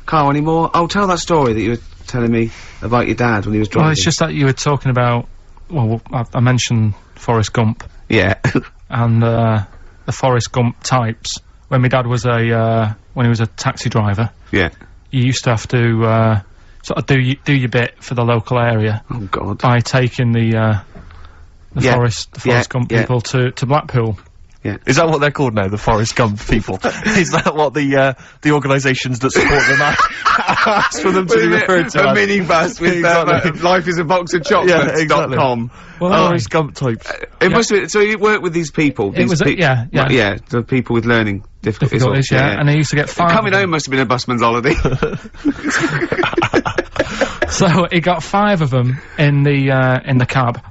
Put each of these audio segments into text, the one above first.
Carl, any more? Oh, tell that story that you were telling me about your dad when he was driving. Well, it's just that you were talking about, well, I mentioned Forrest Gump. Yeah. And, the Forrest Gump types. When my dad was when he was a taxi driver. Yeah. You used to have to, sort of do your bit for the local area. Oh, God. By taking the Forrest Gump people to Blackpool. Yeah. Is that what they're called now, the Forrest Gump people? Is that what the organisations that support them ask for them to be referred to? A minibus with Life is a Box of Chocolates.com. Well, Forrest Gump types. It must have been, so you worked with these people? It was, yeah, the people with learning difficulties. Yeah, and they used to get 5 Coming home must have been a busman's holiday. So he got 5 of them in the cab.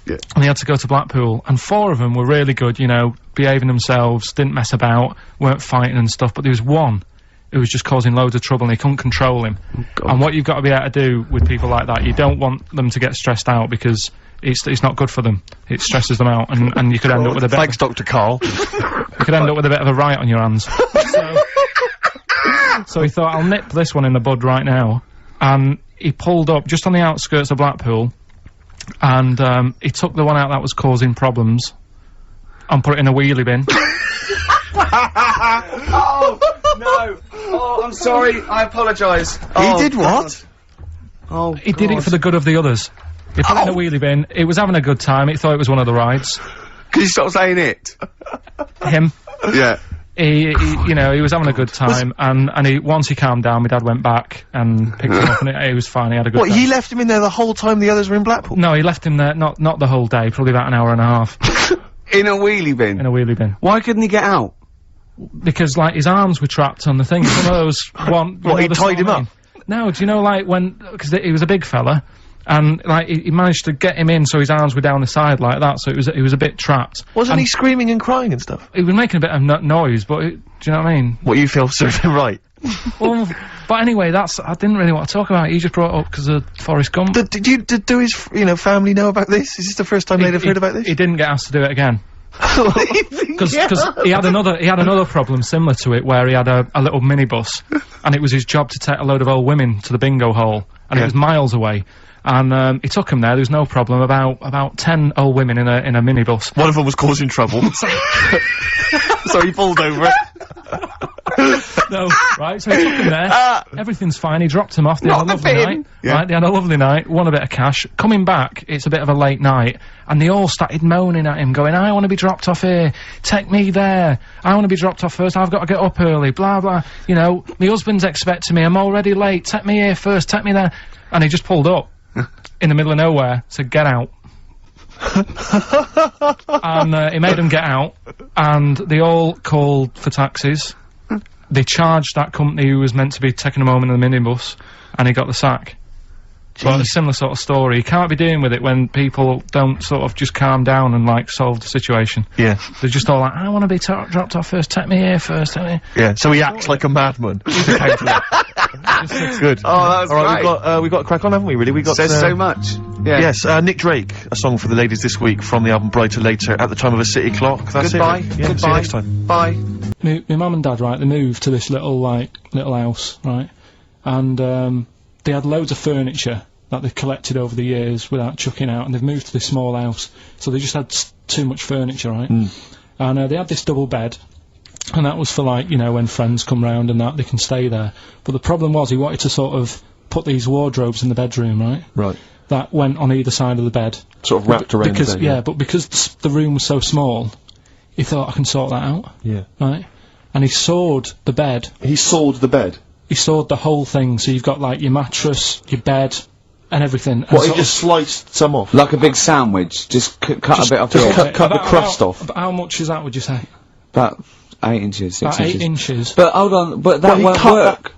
Yeah. And they had to go to Blackpool, and 4 of them were really good, you know, behaving themselves, didn't mess about, weren't fighting and stuff, but there was one who was just causing loads of trouble and he couldn't control him. Oh, and what you've got to be able to do with people like that, you don't want them to get stressed out because it's not good for them. It stresses them out, and you could end up with a bit Thanks, Dr. Carl. you could end up with a bit of a riot on your hands. So he thought, I'll nip this one in the bud right now, and he pulled up just on the outskirts of Blackpool, and he took the one out that was causing problems and put it in a wheelie bin. Oh, no. Oh, I'm sorry. I apologise. He did what? Oh, He did it for the good of the others. He put it in a wheelie bin, he was having a good time, he thought it was one of the rides. Can you stop saying it? Him. Yeah. He you know, he was having a good time, and once he calmed down, my dad went back and picked him up, and he was fine, he had a good time. What, he left him in there the whole time the others were in Blackpool? No, he left him there, not the whole day, probably about an hour and a half. In a wheelie bin? In a wheelie bin. Why couldn't he get out? Because, like, his arms were trapped on the thing. Some of those What, he tied him up? No, do you know, like, because he was a big fella, and, like, he managed to get him in so his arms were down the side like that, so he was a bit trapped. Wasn't he screaming and crying and stuff? He was making a bit of noise, but, do you know what I mean? What, you feel served him right? Well, but anyway, I didn't really want to talk about it, he just brought it up because of Forrest Gump. Did his, family know about this? Is this the first time they'd have heard about this? He didn't get asked to do it again. Because he had another problem similar to it where he had a little minibus, and it was his job to take a load of old women to the bingo hall, and it was miles away, and he took him there. There was no problem. About 10 old women in a minibus. One of them was causing trouble, so he pulled over it. No, right, so he took him there, everything's fine, he dropped him off, they had a lovely night, right, they had a lovely night, won a bit of cash, coming back, it's a bit of a late night, and they all started moaning at him, going, I want to be dropped off here, take me there, I want to be dropped off first, I've got to get up early, blah blah, you know, my husband's expecting me, I'm already late, take me here first, take me there, and he just pulled up, in the middle of nowhere, said, get out. And he made them get out, and they all called for taxis. They charged that company who was meant to be taking him home in the minibus, and he got the sack. But a similar sort of story. You can't be dealing with it when people don't sort of just calm down and, like, solve the situation. Yeah. They're just all like, I want to be dropped off first, take me here first, take me. Yeah, so he acts like a madman. Good. Oh, that was Alright, we've got to crack on, haven't we, really? Says so much. Yeah. Yes, Nick Drake, a song for the ladies this week from the album Brighter Later, At the Time of a City Clock. That's Goodbye. it. Yeah, Goodbye. see you next time. Bye. My mum and dad, right, they moved to this little house, right, and they had loads of furniture that they've collected over the years without chucking out, and they've moved to this small house, so they just had too much furniture, right, and they had this double bed, and that was for, like, you know, when friends come round and that, they can stay there, but the problem was he wanted to sort of put these wardrobes in the bedroom, right, that went on either side of the bed. Sort of wrapped around the bed, yeah, but because the room was so small, he thought, I can sort that out. Yeah. Right? And he sawed the bed. He sawed the bed? He sawed the whole thing, so you've got, like, your mattress, your bed, and everything. And What, he just sliced some off? Like a big sandwich, just cut a bit off the edge. Cut the crust off. But how much is that, would you say? About 8 inches, 6 About inches. 8 inches. But hold on, but that he won't cut work.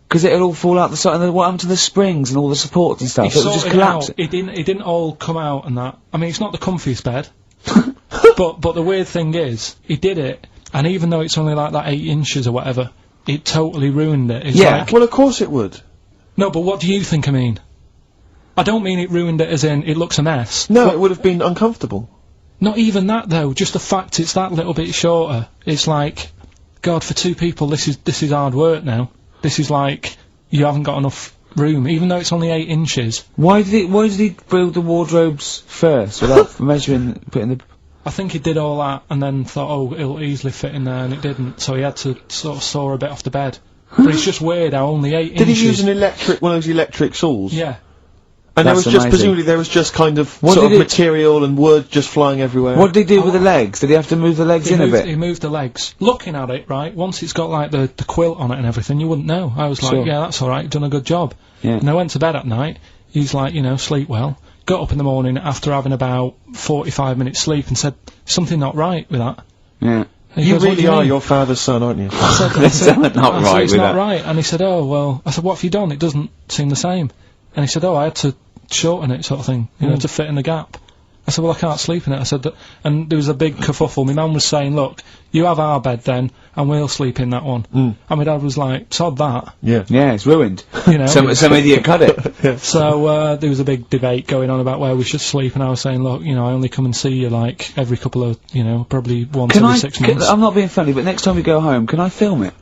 Because it'll all fall out the side, and then what happened to the springs and all the supports and stuff? He It'll just sorted it collapse. out. It didn't all come out and that. I mean, it's not the comfiest bed. but the weird thing is, he did it, and even though it's only like that 8 inches or whatever, it totally ruined it. It's like, well, of course it would. no, but what do you think I mean? I don't mean it ruined it as in, it looks a mess. No, it would have been uncomfortable. Not even that, though, just the fact it's that little bit shorter. It's like, God, for 2 people, this is hard work now. This is like you haven't got enough room, even though it's only 8 inches. Why did he build the wardrobes first without measuring, putting the... I think he did all that and then thought, oh, it'll easily fit in there, and it didn't, so he had to sort of saw a bit off the bed. But it's just weird how only 8 inches... Did he use one of those electric saws? Yeah. And That's amazing. presumably there was just kind of sort of material and wood just flying everywhere. What did he do with the legs? Did he have to move the legs in a bit? He moved the legs. Looking at it, right, once it's got like the quilt on it and everything, you wouldn't know. I was like, yeah, that's alright, you've done a good job. Yeah. And I went to bed at night, he's like, you know, sleep well. Got up in the morning after having about 45 minutes sleep and said, something not right with that. Yeah. You really are your father's son, aren't you? I said, not right it's with not that. right. And he said, oh, well, I said, what have you done? It doesn't seem the same. And he said, oh, I had to shorten it, sort of thing, you know, to fit in the gap. I said, well, I can't sleep in it. I said, and there was a big kerfuffle. My mum was saying, look, you have our bed then, and we'll sleep in that one. And my dad was like, sod that. Yeah. Yeah, it's ruined. You know. Some idiot cut it. So, there was a big debate going on about where we should sleep, and I was saying, look, you know, I only come and see you, like, every couple of, you know, probably once every 6 months. I'm not being funny, but next time we go home, can I film it?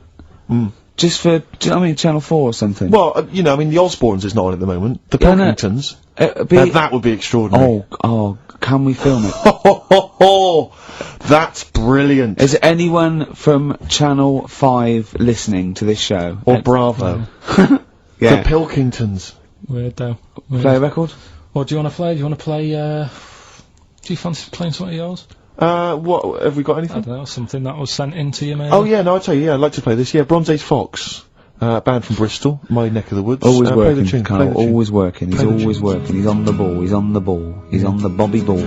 Just for, Channel 4 or something? Well, you know, I mean, the Osbournes is not on at the moment. The Pilkingtons. That would be extraordinary. Oh, can we film it? That's brilliant. Is anyone from Channel 5 listening to this show? Or Bravo. Yeah. The Pilkingtons. Weird, though. Weird. Play a record? What do you want to play? Do you want to play, do you fancy playing something of yours? What, have we got I anything? don't know, something that was sent in to you, maybe? Oh, yeah, no, I'll tell you, yeah, I'd like to play this. Yeah, Bronze Age Fox. Band from Bristol, my neck of the woods. Always play working, the tune, Carl, play the tune. always working. He's always working. He's on the ball. He's on the ball. He's on the Bobby ball.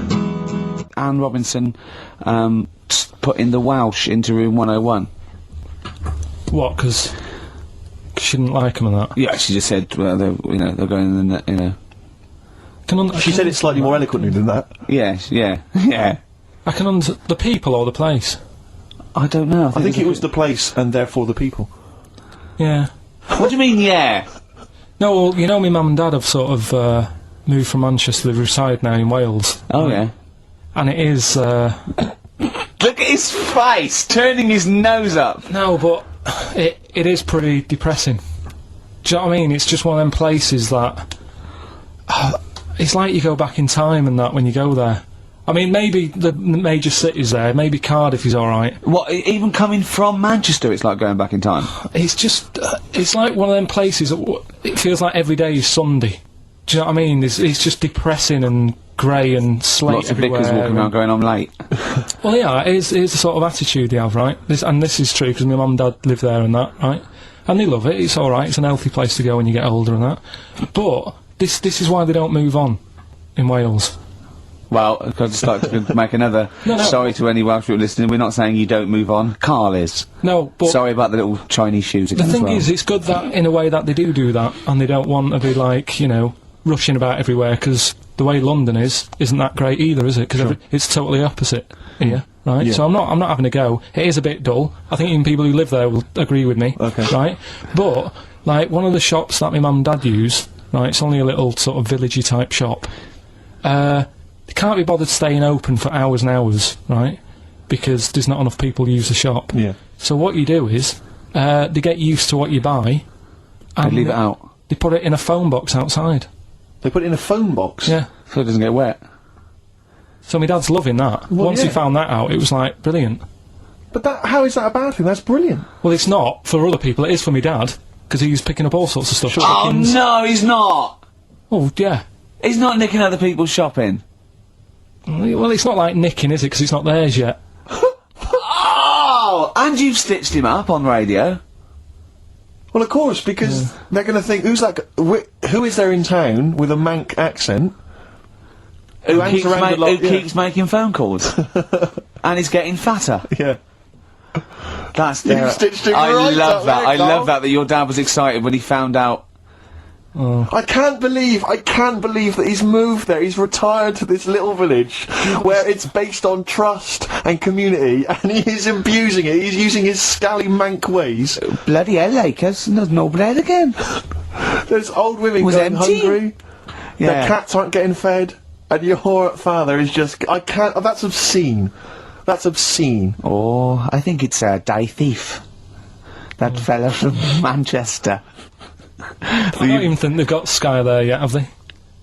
Anne Robinson put in the Welsh into room 101. What, because she didn't like him and that? Yeah, she just said, well, they're going in the, you know. She said it slightly more eloquently than that. Yes, yeah, yeah. I can the people or the place? I don't know. I think it was the place and therefore the people. Yeah. What do you mean, yeah? No, well, you know, my mum and dad have sort of moved from Manchester. They reside now in Wales. Oh, yeah. And it is. Look at his face, turning his nose up. No, but it is pretty depressing. Do you know what I mean? It's just one of them places that it's like you go back in time and that when you go there. I mean, maybe the major cities there, maybe Cardiff is alright. What, even coming from Manchester, it's like going back in time? It's just, it's like one of them places that it feels like every day is Sunday. Do you know what I mean? It's just depressing and grey and slate Lots of everywhere. bickers walking around going, I'm late. Well, yeah, it is the sort of attitude they have, right? This is true, because my mum and dad live there and that, right? And they love it, it's alright, it's an healthy place to go when you get older and that. But, this is why they don't move on in Wales. Well, I'd just like to make another sorry to any Welsh people listening. We're not saying you don't move on. Carl is. No, but... Sorry about the little Chinese shoes again. The thing is, it's good that, in a way, that they do that, and they don't want to be, like, you know, rushing about everywhere, because the way London isn't that great either, is it? Because it's totally opposite here, right? Yeah. So I'm not having a go. It is a bit dull. I think even people who live there will agree with me, right? But, like, one of the shops that my mum and dad use, right, it's only a little sort of villagey type shop, they can't be bothered staying open for hours and hours, right? Because there's not enough people use the shop. Yeah. So what you do is, they get used to what you buy, and They leave it out. They put it in a phone box outside. They put it in a phone box? Yeah. So it doesn't get wet. So my dad's loving that. Well, Once he found that out, it was like, brilliant. But how is that a bad thing? That's brilliant. Well, it's not for other people, it is for my dad, because he's picking up all sorts of stuff. Oh, Chickens. no, he's not! Oh, yeah. He's not nicking other people's shopping. Well, it's not like nicking, is it? Because it's not theirs yet. Oh! And you've stitched him up on radio. Well, of course, because they're going to think, who's that? Who is there in town with a Manc accent? Who hangs around a lot, who keeps making phone calls. And he's getting fatter. Yeah. That's You've stitched him I right love up that. there, I Carl. love that your dad was excited when he found out. I can't believe that he's moved there. He's retired to this little village where it's based on trust and community, and he is abusing it. He's using his scally Manc ways. Bloody hell, Lakers. There's no bread again. There's old women Was going empty. hungry. Yeah. Their cats aren't getting fed, and your father is just... I can't... Oh, that's obscene. That's obscene. Oh, I think it's Die Thief. That fella from Manchester. I don't even think they've got Sky there yet, have they?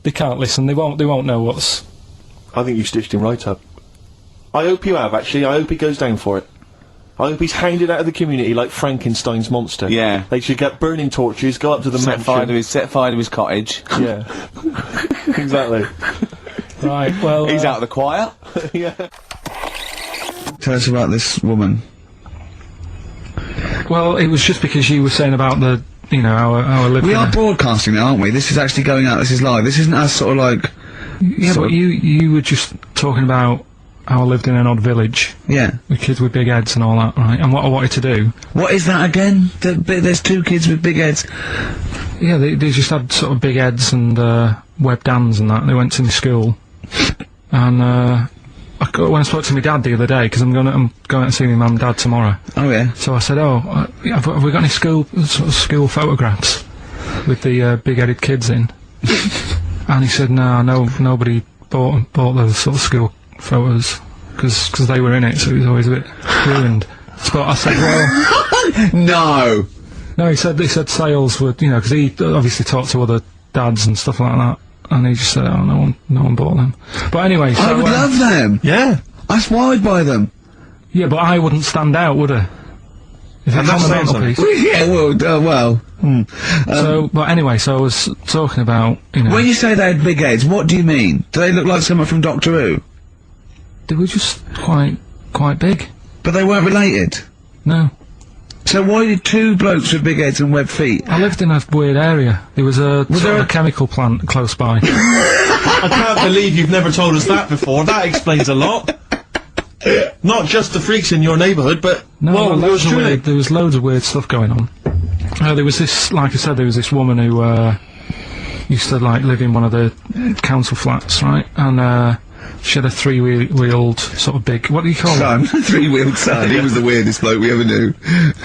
They can't listen. They won't know what's... I think you stitched him right up. I hope you have, actually. I hope he goes down for it. I hope he's hounded out of the community like Frankenstein's monster. Yeah. They should get burning torches, go up to the Set fire mansion. to his cottage. Yeah. Exactly. Right, well... He's out of the choir. Yeah. Tell us about this woman. Well, it was just because you were saying about the, you know, our living... We are broadcasting now, aren't we? This is actually going out, this is live. This isn't us sort of like... Yeah, but you were just talking about how I lived in an odd village. Yeah. With kids with big heads and all that, right? And what I wanted to do... What is that again? There's 2 kids with big heads. Yeah, they just had sort of big heads and webbed hands and that. They went to my school. And when I spoke to my dad the other day, because I'm going to see my mum and dad tomorrow. Oh yeah. So I said, have we got any school photographs with the big-headed kids in? And he said, no, nobody bought those sort of school photos because they were in it, so it was always a bit ruined. But I said, well, no, he said sales were, you know, because he obviously talked to other dads and stuff like that, and he just said, oh, no one bought them. But anyway, so, I would love them. Yeah. That's why I'd buy them. Yeah, but I wouldn't stand out, would I? If it's on the mantelpiece. Yeah, well. So, but anyway, so I was talking about, you know... When you say they had big heads, what do you mean? Do they look like someone from Doctor Who? They were just quite big. But they weren't related? No. So why did 2 blokes with big heads and webbed feet? I lived in a weird area. There was a chemical plant close by. I can't believe you've never told us that before. That explains a lot. Not just the freaks in your neighbourhood, but... No, there was loads of weird stuff going on. There was this, like I said, there was this woman who used to like live in one of the council flats, right? And she had a 3-wheeled sort of big, what do you call it? 3-wheeled son. He was the weirdest bloke we ever knew.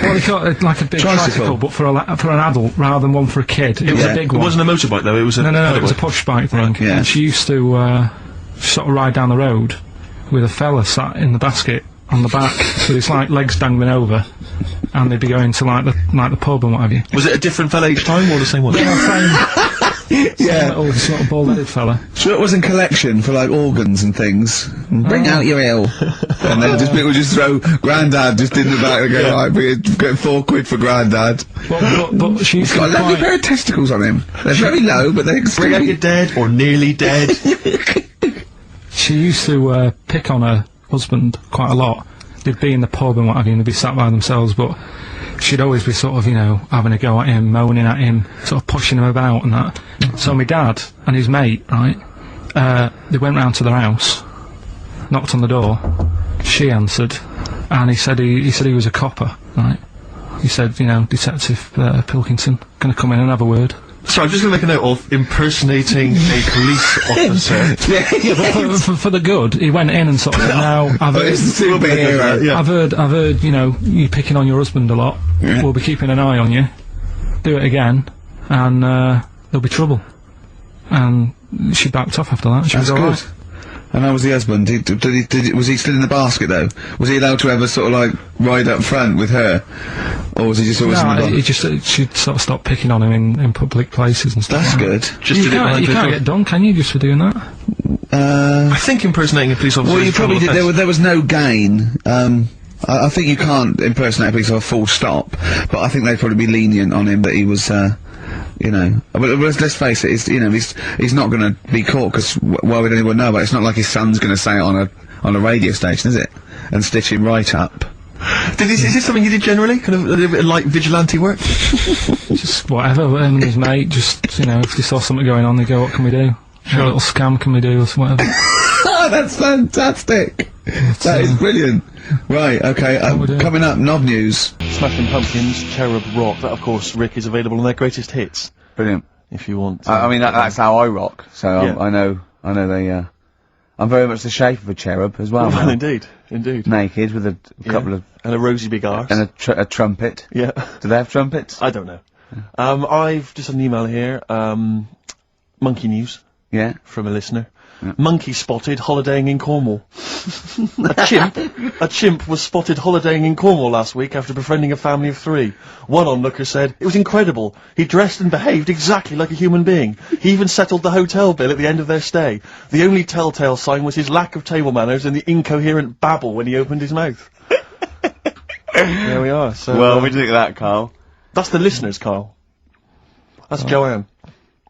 Well, they call it like a big tricycle, but for an adult rather than one for a kid. It was a big one. It wasn't a motorbike though. It was a no. It was a push bike thing. Yeah. And she used to sort of ride down the road with a fella sat in the basket on the back with his like legs dangling over, and they'd be going to like the pub and what have you. Was it a different fella each time or the same one? Yeah, little sort of bald-headed fella. Sure, it was in collection for like organs and things. Bring out your ale, and then people just throw Grandad just in the back and go, right, we're getting £4 for Grandad. But she's got a lovely pair of testicles on him. They're very low, but they're bring out your dead or nearly dead. She used to pick on her husband quite a lot. They'd be in the pub and what have you, and they'd be sat by themselves, but she'd always be sort of, you know, having a go at him, moaning at him, sort of pushing him about and that. So my dad and his mate, right, they went round to their house, knocked on the door, she answered, and he said he was a copper, right? He said, you know, Detective Pilkington, gonna come in and have a word. So I'm just going to make a note of impersonating a police officer. But for the good, he went in and sort of said, now, I've heard, you know, you picking on your husband a lot. Yeah. We'll be keeping an eye on you. Do it again, and there'll be trouble. And she backed off after that. She was all right. And how was the husband? Was he still in the basket though? Was he allowed to ever sort of like ride up front with her, or was he just always in the basket? She'd sort of stopped picking on him in public places and stuff. That's good. Just you can't get done, can you, just for doing that? I think impersonating a police officer. Well, you probably did. There was no gain. I think you can't impersonate a police officer full stop, but I think they'd probably be lenient on him that he was. You know, but let's face it. He's not going to be caught because why would anyone know about it? It's not like his son's going to say it on a radio station, is it? And stitch him right up. Is this something you did generally? Kind of a little bit of light vigilante work? Just whatever. Him and his mate, just, you know, if they saw something going on, they go, what can we do? Sure. What little scam can we do, or whatever. That's fantastic. That is brilliant. Right, okay, coming up, Knob News. Smashing Pumpkins, Cherub Rock. That, of course, Rick, is available on their greatest hits. Brilliant. If you want. I mean, that's how I rock. So yeah. I know they. I'm very much the shape of a cherub as well. Well, indeed. Naked with a couple of and a rosy big arse and a trumpet. Yeah. Do they have trumpets? I don't know. Yeah. I've just had an email here. Monkey News. Yeah. From a listener. Monkey spotted holidaying in Cornwall. A chimp was spotted holidaying in Cornwall last week after befriending a family of 3. One onlooker said, "It was incredible. He dressed and behaved exactly like a human being. He even settled the hotel bill at the end of their stay. The only telltale sign was his lack of table manners and the incoherent babble when he opened his mouth." There we are. So, Well, we think of that, Carl. that's the listeners, Carl. That's Joanne.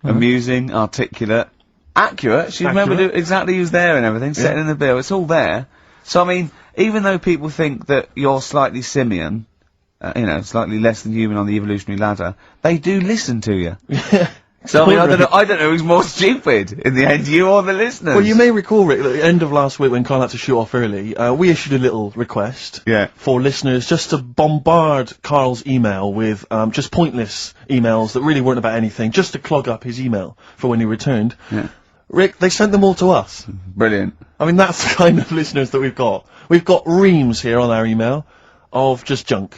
Amusing, articulate, accurate. She remembered exactly who's there and everything, setting in the bill. It's all there. So, I mean, even though people think that you're slightly simian, you know, slightly less than human on the evolutionary ladder, they do listen to you. So, I mean, I don't know who's more stupid in the end, you or the listeners. Well, you may recall, Rick, at the end of last week when Carl had to shoot off early, we issued a little request for listeners just to bombard Carl's email with just pointless emails that really weren't about anything, just to clog up his email for when he returned. Yeah. Rick, they sent them all to us. Brilliant. I mean, that's the kind of listeners that we've got. We've got reams here on our email of just junk.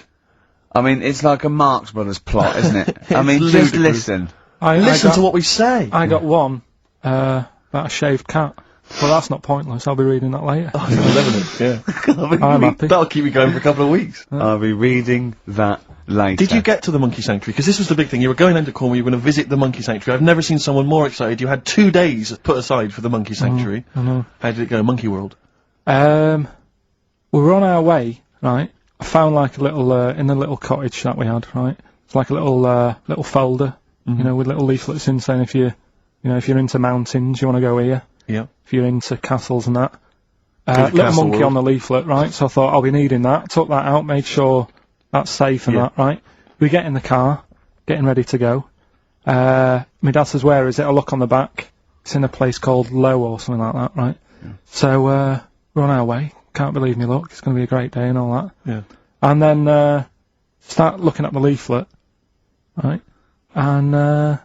I mean, it's like a Marx Brothers plot, isn't it? I mean, It's just ludicrous. listen. Listen to what we say. I got one about a shaved cat. Well, that's not pointless. I'll be reading that later. Oh, it's 11, yeah. I'm happy. That'll keep me going for a couple of weeks. I'll be reading that later. Did you get to the monkey sanctuary? Because this was the big thing. You were going into Cornwall, you were going to visit the monkey sanctuary. I've never seen someone more excited. You had 2 days put aside for the monkey sanctuary. I know. How did it go, Monkey World? We were on our way, right? I found like a little, in the little cottage that we had, right? It's like a little folder, you know, with little leaflets in saying if you're into mountains, you want to go here. Yeah. If you're into castles and that. Go to Little Castle monkey World. on the leaflet, right? So I thought I'll be needing that. Took that out, made sure that's safe and that, right? We get in the car, getting ready to go. My dad says, "Where is it?" I look on the back. It's in a place called Low or something like that, right? So, we're on our way. Can't believe me luck. It's going to be a great day and all that. Yeah. And then, start looking at the leaflet, right? And,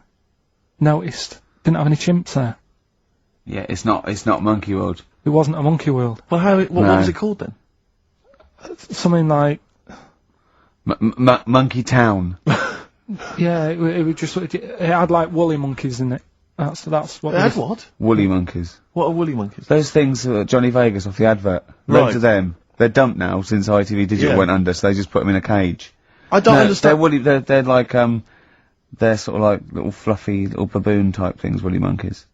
noticed, didn't have any chimps there. Yeah, it's not Monkey World. It wasn't a monkey world. Well, what was it called then? Something like, Monkey Town. yeah, it was just, it had like woolly monkeys in it. That's what It had what? Woolly monkeys. What are woolly monkeys? Those things, Johnny Vegas off the advert. Right. Loads of them. They're dumped now since ITV Digital went under, so they just put them in a cage. I don't They're understand. woolly, they're like, they're sort of like little fluffy, little baboon type things, woolly monkeys.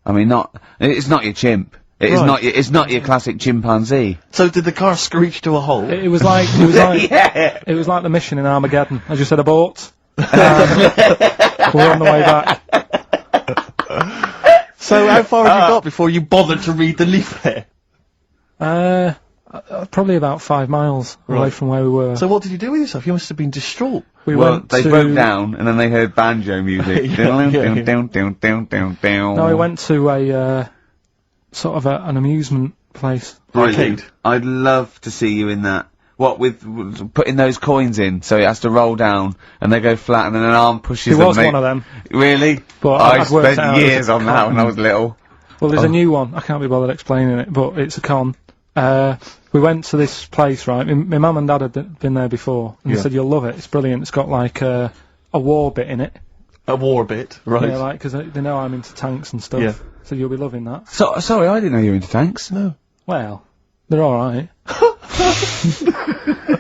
I mean, it's not your chimp. It's not your classic chimpanzee. So did the car screech to a halt? It was like, Yeah. it was like the mission in Armageddon. I just said abort. We're on the way back. So how far have you got before you bothered to read the leaflet? Probably about 5 miles away Right. from where we were. So what did you do with yourself? You must have been distraught. We Well, went they to, broke down, and then they heard banjo music. No, we went to a sort of an amusement place. Arcade. I'd love to see you in that. What, with putting those coins in, so it has to roll down, and they go flat, and then an arm pushes It them. was one of them. Really? But I I've worked spent out years as a on that when I con. was little. Well, there's a new one. I can't be bothered explaining it, but it's a con. We went to this place, right? My mum and dad had been there before, and they said, "You'll love it. It's brilliant. It's got like a war bit in it." A war bit, right? Yeah, like, because they know I'm into tanks and stuff. Yeah. So you'll be loving that. So, sorry, I didn't know you were into tanks. No. Well, they're alright.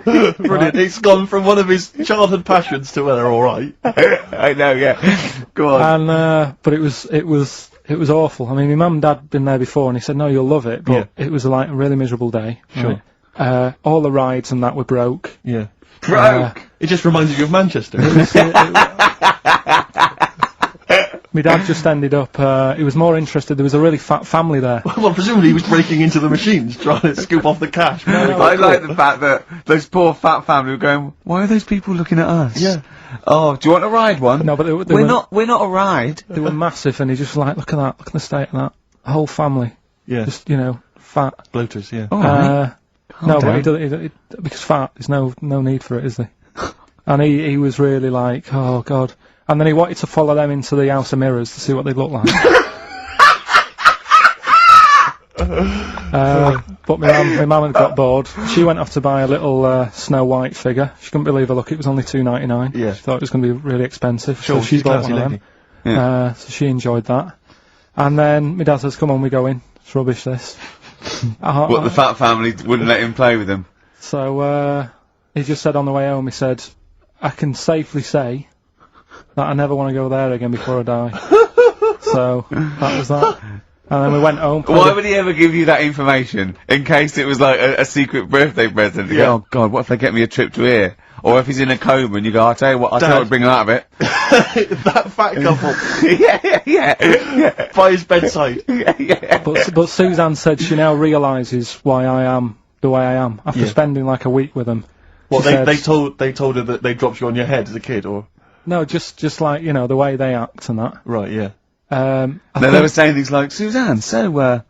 Brilliant. It's gone from one of his childhood passions to they're alright. I know, yeah. Go on. And, but it was awful. I mean, my mum and dad had been there before, and he said, "No, you'll love it," but it was like a really miserable day. Sure. Right? All the rides and that were broke. Yeah. Broke! It just reminded you of Manchester. My dad just ended up, he was more interested, there was a really fat family there. Well, presumably he was breaking into the machines, trying to scoop off the cash. I like the fact that those poor fat family were going, "Why are those people looking at us?" Yeah. Oh, do you want to ride one? No, but they we're not a ride. They were massive, and he just like, look at that, look at the state of that. The whole family. Yeah. Just, fat. Bloaters, yeah. Alright. No, down. but because fat, there's no need for it, is there? And he was really like, oh god. And then he wanted to follow them into the House of Mirrors to see what they look like. But my mum had got bored. She went off to buy a little Snow White figure. She couldn't believe her luck. It was only $2.99. Yeah. She thought it was going to be really expensive. Sure, so she she's bought classy one of lady. them. So she enjoyed that. And then my dad says, come on, we go in. It's rubbish, this. What, the fat family wouldn't let him play with them? So, he just said on the way home, he said, I can safely say that I never want to go there again before I die. So, that was that. And then we went home. Why would he ever give you that information? In case it was like a secret birthday present? You go, oh God, what if they get me a trip to here? Or if he's in a coma and you go, I'll tell you what would bring him out of it. That fat couple. yeah. By his bedside. Yeah. But Suzanne said she now realises why I am the way I am after spending like a week with them. Well, they told her that they dropped you on your head as a kid, or no, just like the way they act and that. right, yeah. They were saying things like, Suzanne, so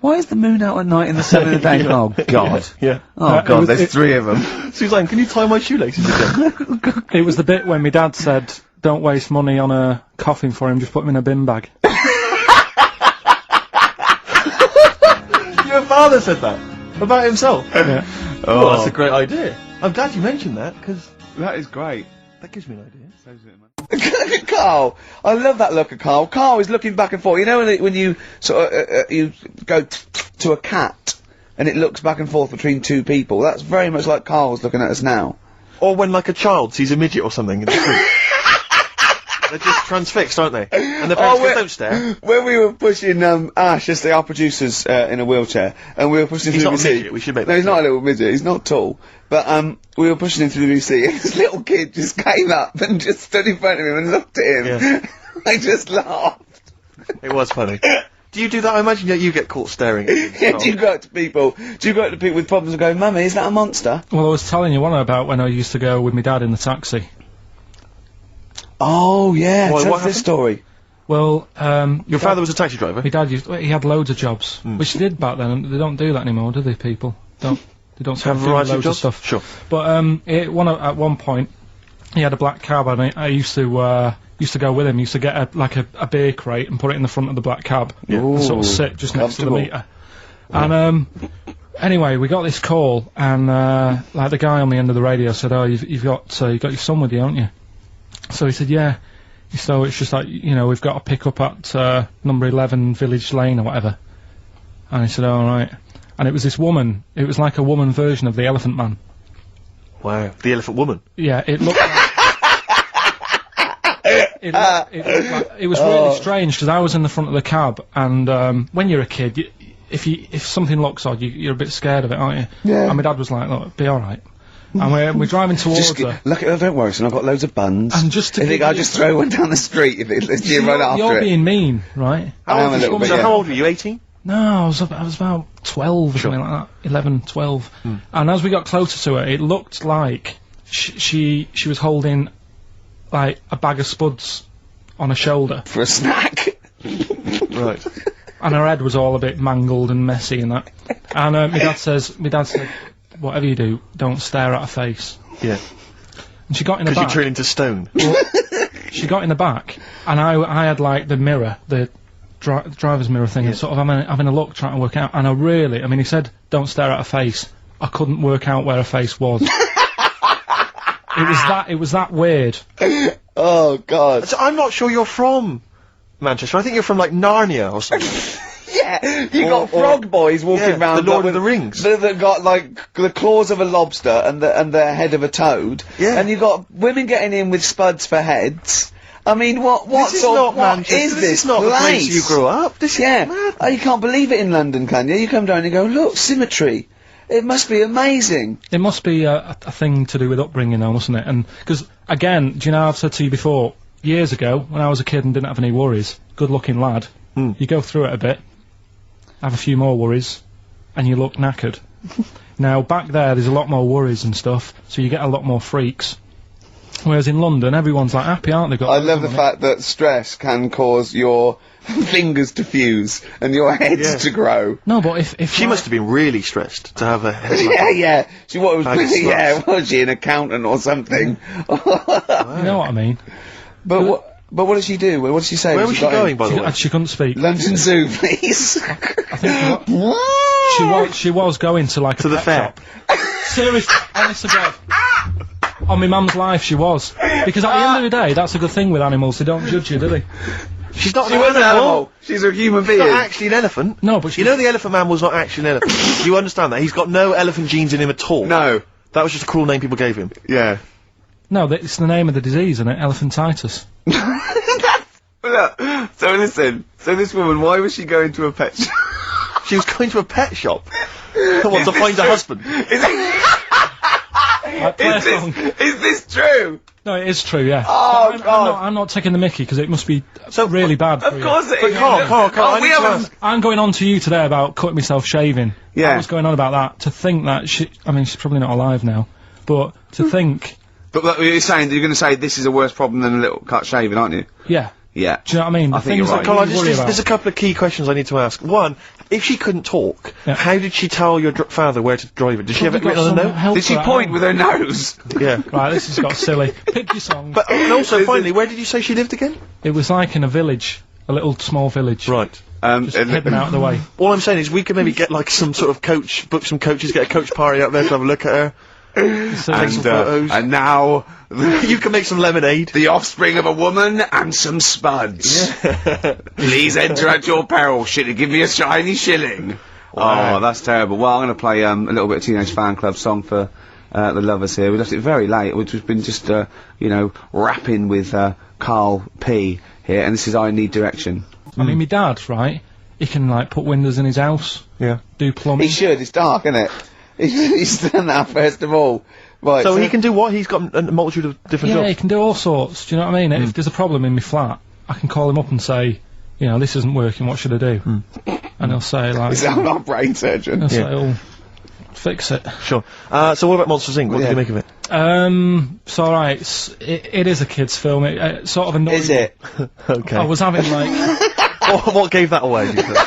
why is the moon out at night and the sun in the day? Oh God. Yeah. Oh God, there's 3 of them. Suzanne, can you tie my shoelaces again? It was the bit when my dad said, "Don't waste money on a coffin for him. Just put him in a bin bag." Your father said that about himself. Yeah. Oh, that's a great idea. I'm glad you mentioned that, because That is great. that gives me an idea. Look at Carl. I love that look of Carl. Carl is looking back and forth. You know when you sort of you go to a cat and it looks back and forth between 2 people. That's very much like Carl's looking at us now. Or when, like, a child sees a midget or something in the street. They're just transfixed, aren't they? And the parents go, don't stare. When we were pushing Ash, as our producer's in a wheelchair, and we were pushing He's through not the a BBC. midget, we should make No, that he's not a little midget. He's not tall. But we were pushing him through the BBC, and this little kid just came up and just stood in front of him and looked at him. Yeah. I just laughed. It was funny. Do you do that? I imagine that you get caught staring at him. Yeah, do you go up to people with problems and go, Mummy, is that a monster? Well, I was telling you one about when I used to go with my dad in the taxi. Oh, yeah, What tell us happened? this story. Well, Your father was a taxi driver? my dad he had loads of jobs, which he did back then, and they don't do that anymore, do they, people? They don't Have a do variety of loads jobs? stuff. Sure. But at one point, he had a black cab, and I used to go with him. He used to get a beer crate and put it in the front of the black cab, and sort of sit just next to the Comfortable. meter. And anyway, we got this call, and like the guy on the end of the radio said, "Oh, you've got your son with you, haven't you?" So he said, "Yeah." So it's just like, we've got to pick up at number 11 Village Lane or whatever. And he said, "Oh, right." And it was this woman. It was like a woman version of the Elephant Man. Wow. The Elephant Woman. Yeah, it looked like... it was really strange, because I was in the front of the cab, and when you're a kid, if something looks odd, you're a bit scared of it, aren't you? Yeah. And my dad was like, "Look, be alright." And we're driving towards her. Look, don't worry, son, I've got loads of buns. And just to I think give I'll you- just throw one down the street if you run after You're it. being mean, right? I am a little bit, So yeah. how old were you, 18? No, I was about 12 or something like that, 11, 12. And as we got closer to her, it looked like she was holding like a bag of spuds on her shoulder, For a snack. Right. and her head was all a bit mangled and messy and that. And my dad said, "Whatever you do, don't stare at her face." Yeah. And she got in the Because you back. turn into stone. She got in the back, and I had like the mirror, the driver's mirror thing, and sort of having a look, trying to work out. And he said, "Don't stare at her face." I couldn't work out where her face was. It was that weird. Oh, God. So I'm not sure you're from Manchester. I think you're from, like, Narnia or something. Yeah, you Or- got frog boys walking yeah, around the Lord with of the Rings. that got like the claws of a lobster and the head of a toad. Yeah. And you got women getting in with spuds for heads. I mean, what This is sort not of what Manchester. is This is not the place you grew up. This Yeah. is mad. Oh, you can't believe it in London, can you? You come down and you go, look, symmetry. It must be amazing. It must be a thing to do with upbringing, though, mustn't it? And because again, do you know, I've said to you before, years ago when I was a kid and didn't have any worries, good-looking lad, you go through it a bit, have a few more worries, and you look knackered. Now back there's a lot more worries and stuff, so you get a lot more freaks. Whereas in London, everyone's like happy, aren't they? Got I loads love of the money. fact that stress can cause your fingers to fuse and your heads Yeah. to grow. No, but if She must have been really stressed to have a head like Yeah, that. yeah. She what was? Bag of Yeah, sluts. was she an accountant or something? you know what I mean. But what did she do? What did she say? Where when was she she got in? going, by the way? She couldn't speak. London Zoo, please. I think she was going to like To a the pet fair. shop. Seriously, honest to God. On my mum's life, she was. Because at the end of the day, that's a good thing with animals. They don't judge you, do they? She's not She was an animal. She's a human She's being. not actually an elephant. No, but You know the elephant man was not actually an elephant. You understand that? He's got no elephant genes in him at all. No. That was just a cruel name people gave him. Yeah. No, it's the name of the disease, isn't it? Elephantitis. Look, so listen, so this woman, why was she going to a pet shop? She was going to a pet shop. What, to find a husband? Is this true? No, it is true, yeah. Oh, But God. I'm not taking the mickey, because it must be So, really bad for Of you. course it But is. Carl, I we need to haven't... ask. I'm going on to you today about cutting myself shaving. Yeah. I was going on about that, to think that I mean, she's probably not alive now, but to think, But you're saying, you're going to say this is a worse problem than a little cut shaving, aren't you? yeah. Yeah. Do you know what I mean? I The think you're things right. that Carl, you worry about. there's a couple of key questions I need to ask. One, if she couldn't talk, Yeah. how did she tell your father where to drive it? Did she have it Probably written on got a some note? help Did she for that, point haven't with her nose? Yeah. Right, this has got silly. Pick your song. But and also, finally, where did you say she lived again? It was like in a village, a little small village. Right. Just hidden out of the way. All I'm saying is we could maybe get like some sort of coach, book some coaches, get a coach party up there to have a look at her. So, Take some photos. And now, You can make some lemonade. the offspring of a woman and some spuds. Please enter at your peril. Should it give me a shiny shilling? Wow. Oh, that's terrible. Well, I'm going to play a little bit of Teenage Fan Club song for the lovers here. We left it very late, which has been just, you know, rapping with Carl P here, and this is I Need Direction. I mean, my dad, right, he can, like, put windows in his house, Yeah. do plumbing. He should, it's dark, isn't it? He's done that first of all. Right, So he can do what? He's got a multitude of different Yeah, jobs. he can do all sorts, do you know what I mean? If there's a problem in my flat, I can call him up and say, you know, this isn't working, what should I do? And he'll say, like, Is that our brain surgeon? he'll say, oh, fix it. Sure. So what about Monsters Inc? What did you make of it? It's alright, it is a kid's film, it sort of annoyed Is me. it? Okay. I was having, like, what gave that away? Do you think?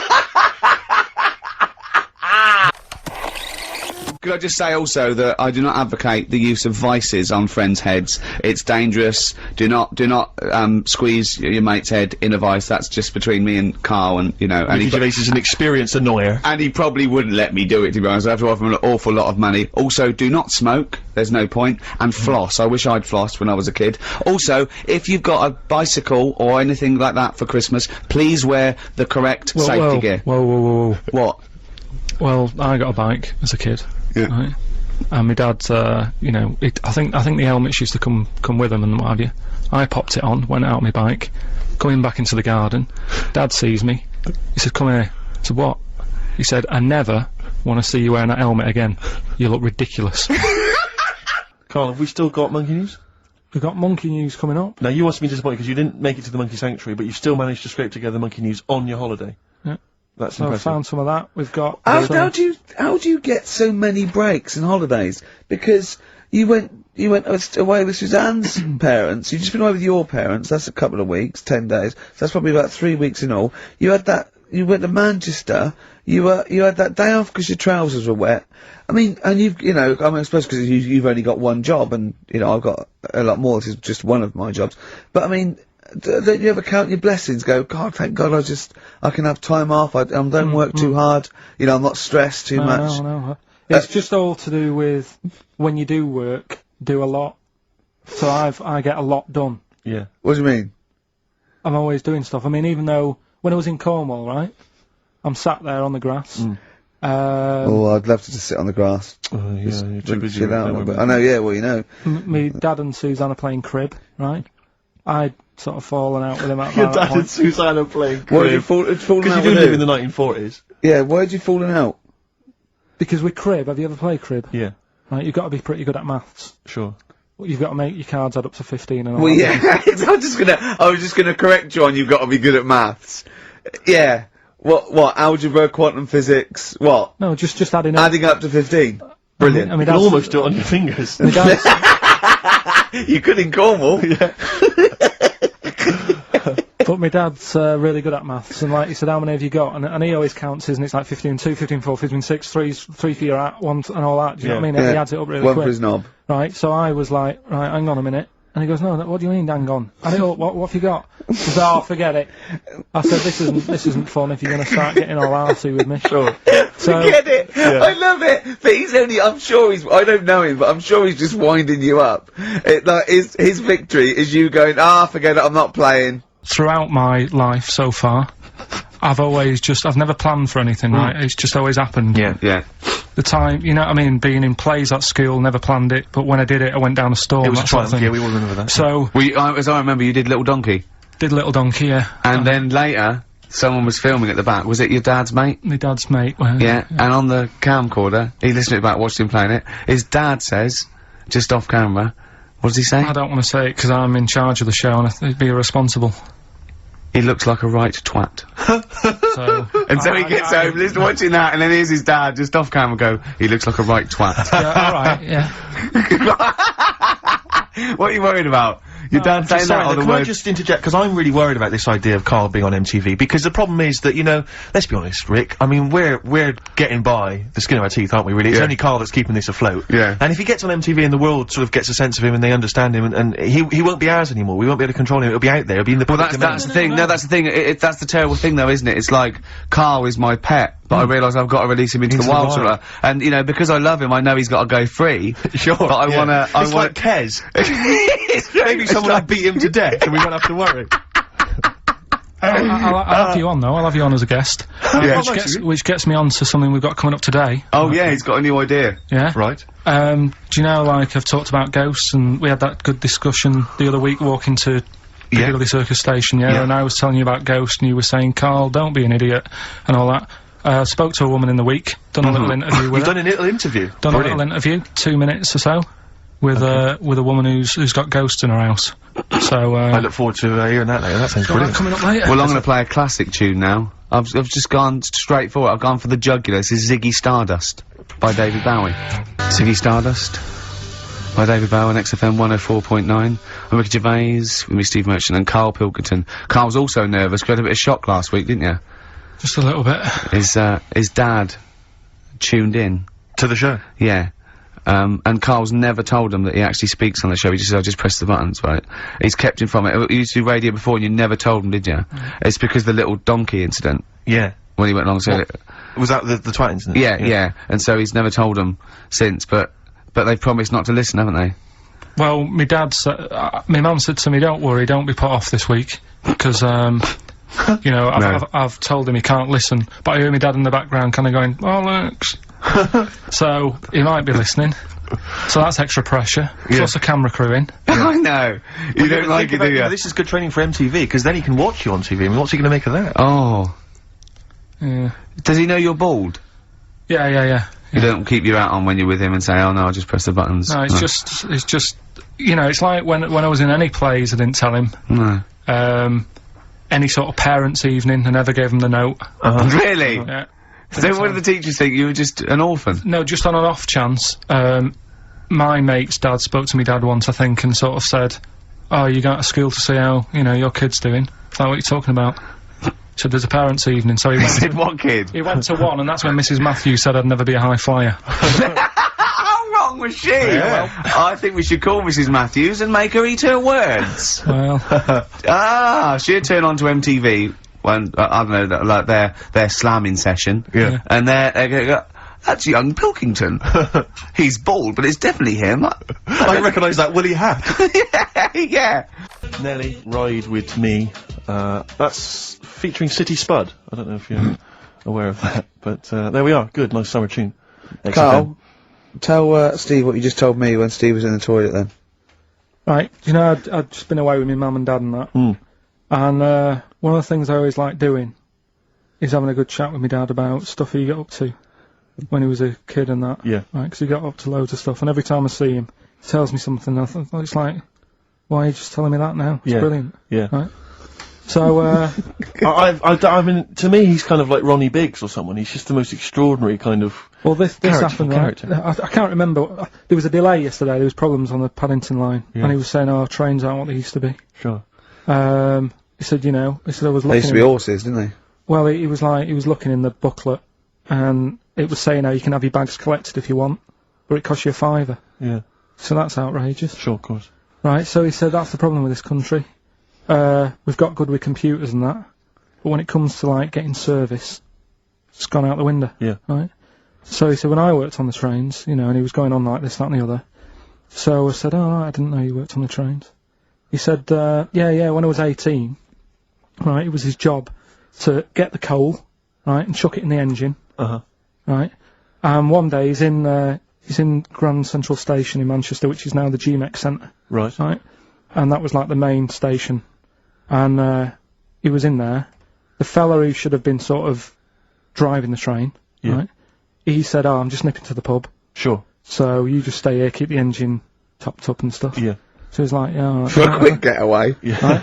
Could I just say also that I do not advocate the use of vices on friends' heads. It's dangerous. Do not squeeze your mate's head in a vice. That's just between me and Carl, and you know. And Ricky Gervais is an experienced annoyer. and he probably wouldn't let me do it, to be honest. I have to offer him an awful lot of money. Also, do not smoke. There's no point. And floss. I wish I'd flossed when I was a kid. Also, if you've got a bicycle or anything like that for Christmas, please wear the correct safety gear. Whoa. What? Well, I got a bike as a kid. Yeah. Right? And my dad, you know, I think the helmets used to come with them and what have you. I popped it on, went out on my bike, coming back into the garden. Dad sees me. He said, "Come here." I said, "What?" He said, "I never want to see you wearing that helmet again. You look ridiculous." Carl, have we still got Monkey News? We've got Monkey News coming up. Now, you must be disappointed because you didn't make it to the Monkey Sanctuary, but you still managed to scrape together Monkey News on your holiday. Yeah. That's So I impressive. found some of that. We've got... How do you get so many breaks and holidays? Because you went away with Suzanne's parents. You've just been away with your parents. That's a couple of weeks, 10 days. So that's probably about 3 weeks in all. You had that. You went to Manchester. You had that day off because your trousers were wet. I mean, and you know, I mean, I suppose because you've only got one job, and you know, I've got a lot more. This is just one of my jobs. But I mean, don't you ever count your blessings? Go, God, thank God, I can have time off. I don't work too hard. You know, I'm not stressed too much. No. It's just all to do with when you do work, do a lot. So I get a lot done. Yeah. What do you mean? I'm always doing stuff. I mean, even though when I was in Cornwall, right, I'm sat there on the grass. Oh, I'd love to just sit on the grass. Yeah, you're too busy. Chill out a little bit. I know, yeah, well, you know. Me dad and Suzanne are playing crib, right? I'd sort of fallen out with him at Your that dad point. and Susanna playing Why did you crib. fallen Because out you do with live who? in the 1940s. Yeah, why did you fallen out? Because with crib, have you ever played crib? Yeah, Right, you've got to be pretty good at maths. sure. You've got to make your cards add up to 15 and all Well, that. yeah, I was just gonna correct you on you've got to be good at maths. Yeah. What, algebra, quantum physics, what? No, just adding up. Adding up to 15. Brilliant. I mean, You can almost do it on your fingers. my dad's, You could in Cornwall. Yeah. but my dad's really good at maths, and like he said, how many have you got? And he always counts his, and it's like 15 2, 15 4, 15 6, 3 for your at, 1 and all that. Do you know what I mean? Yeah. He adds it up really One quick. for his knob. Right, so I was like, right, hang on a minute. And he goes, no, what do you mean, hang on? I said, what have you got? He said, oh, forget it. I said, this isn't fun if you're going to start getting all arsey with me. Sure. So, Forget it! Yeah. I love it! But he's only, I'm sure he's, I don't know him, but I'm sure he's just winding you up. His victory is you going, forget it, I'm not playing. throughout my life so far, I've never planned for anything, right? It's just always happened. Yeah. The time, you know what I mean, being in plays at school, never planned it, but when I did it, I went down a storm. It was a that sort of triumph, thing. yeah, we all remember that. So, As I remember, you did Little Donkey. did Little Donkey, yeah. And then later, someone was filming at the back. Was it your dad's mate? My dad's mate. Well, Yeah. And on the camcorder, he listened to it back, watched him playing it. His dad says, just off camera, what does he say? I don't want to say it because I'm in charge of the show and I'd be irresponsible. He looks like a right twat. So, And so he gets home, listening, watching that, and then here's his dad just off camera go, he looks like a right twat. yeah, alright, yeah. What are you worried about? Your dad saying that, or the Can I word? just interject, because I'm really worried about this idea of Carl being on MTV, because the problem is that, you know, let's be honest, Rick, I mean, we're getting by the skin of our teeth, aren't we, really? It's Yeah. only Carl that's keeping this afloat. Yeah. And if he gets on MTV and the world sort of gets a sense of him and they understand him, and he won't be ours anymore, we won't be able to control him, it'll be out there, it'll be in the Well, public domain. that's the thing. No, that's the thing. That's the terrible thing, though, isn't it? It's like Carl is my pet, but I realise I've got to release him into the wild, sort of. And you know, because I love him, I know he's got to go free. Sure. But I wanna. It's like Kez. Maybe someone will beat him to death and we won't have to worry. I'll have you on though, I'll have you on as a guest. Yeah. Which gets me on to something we've got coming up today. Oh yeah, he's got a new idea. Yeah? Right. Do you know, like, I've talked about ghosts, and we had that good discussion the other week walking to Piccadilly Circus Station, yeah, and I was telling you about ghosts, and you were saying, Carl, don't be an idiot, and all that. Spoke to a woman in the week, done a little interview with You've her. done a little interview. Done a little interview, 2 minutes or so, with a woman who's got ghosts in her house. So, I look forward to hearing that later, that sounds got that brilliant. coming up later. Well, I'm going to play a classic tune now. I've just gone straight for it. I've gone for the jugular. This is Ziggy Stardust by David Bowie. Ziggy Stardust by David Bowie on XFM 104.9. I'm Ricky Gervais, with me, Steve Merchant, and Karl Pilkington. Carl's also nervous. You had a bit of shock last week, didn't you? Just a little bit. His dad tuned in. To the show. Yeah. And Carl's never told him that he actually speaks on the show. He just said, I just press the buttons, right? He's kept him from it. You used to do radio before and you never told him, did you? It's because the little donkey incident. Yeah. When he went along to it. Was that the twat incident? Yeah. And so he's never told him since, but they've promised not to listen, haven't they? Well, my dad said, my mum said to me, don't worry, don't be put off this week, because, you know, I've told him he can't listen, but I hear my dad in the background kinda going, bollocks. So, he might be listening. So that's extra pressure. Plus a camera crew in. I know. You don't like it, do you? This is good training for MTV, because then he can watch you on TV. I mean, what's he going to make of that? Oh. Yeah. Does he know you're bald? Yeah. You don't keep your hat on when you're with him and say, oh no, I'll just press the buttons. No, it's just, you know, it's like when I was in any plays, I didn't tell him. No. Any sort of parents' evening, I never gave him the note. Really? Yeah. So what did the teachers think? You were just an orphan? No, just on an off chance. My mate's dad spoke to me dad once, I think, and sort of said, oh, you going to school to see how, you know, your kid's doing? Is that what you're talking about? So there's a parents' evening, so he went Said what kid? he went to one, and that's when Mrs. Matthews said I'd never be a high flyer. How wrong was she? I think we should call Mrs. Matthews and make her eat her words. Well, She'd turn on to MTV when, I don't know, like their slamming session. Yeah. And they go, that's young Pilkington. He's bald, but it's definitely him. I recognise that woolly hat. yeah. Nelly, Ride With Me. That's featuring City Spud. I don't know if you're aware of that, but there we are. Good, nice summer tune. Carl, tell Steve what you just told me when Steve was in the toilet then. right, you know, I'd just been away with my mum and dad and that. And one of the things I always like doing is having a good chat with my dad about stuff he got up to when he was a kid and that. Yeah. Right, 'cause he got up to loads of stuff, and every time I see him, he tells me something, and I think, it's like, why are you just telling me that now? It's brilliant. Yeah. Right? So, I mean, to me, he's kind of like Ronnie Biggs or someone. He's just the most extraordinary kind of. well, this happened, right? character. I can't remember. There was a delay yesterday. There was problems on the Paddington line, and he was saying, "Oh, trains aren't what they used to be." Sure. He said, you know, I was looking. They used to be horses, didn't they? Well, he was looking in the booklet, and it was saying how you can have your bags collected if you want, but it costs you £5. Yeah. So that's outrageous. Sure, of course. Right, so he said that's the problem with this country. We've got good with computers and that, but when it comes to, like, getting service, it's gone out the window. Yeah. Right? So he said, when I worked on the trains, you know, and he was going on like this, that and the other, so I said, oh, I didn't know you worked on the trains. He said, yeah, when I was 18, right, it was his job to get the coal, right, and chuck it in the engine, right, and one day he's in Grand Central Station in Manchester, which is now the GMEX Centre, Right. and that was like the main station, and he was in there. The fella who should have been sort of driving the train, right, he said, oh, I'm just nipping to the pub, Sure. so you just stay here, keep the engine topped up and stuff. Yeah. So he's like, yeah, all right. For a quick getaway. Yeah. Right?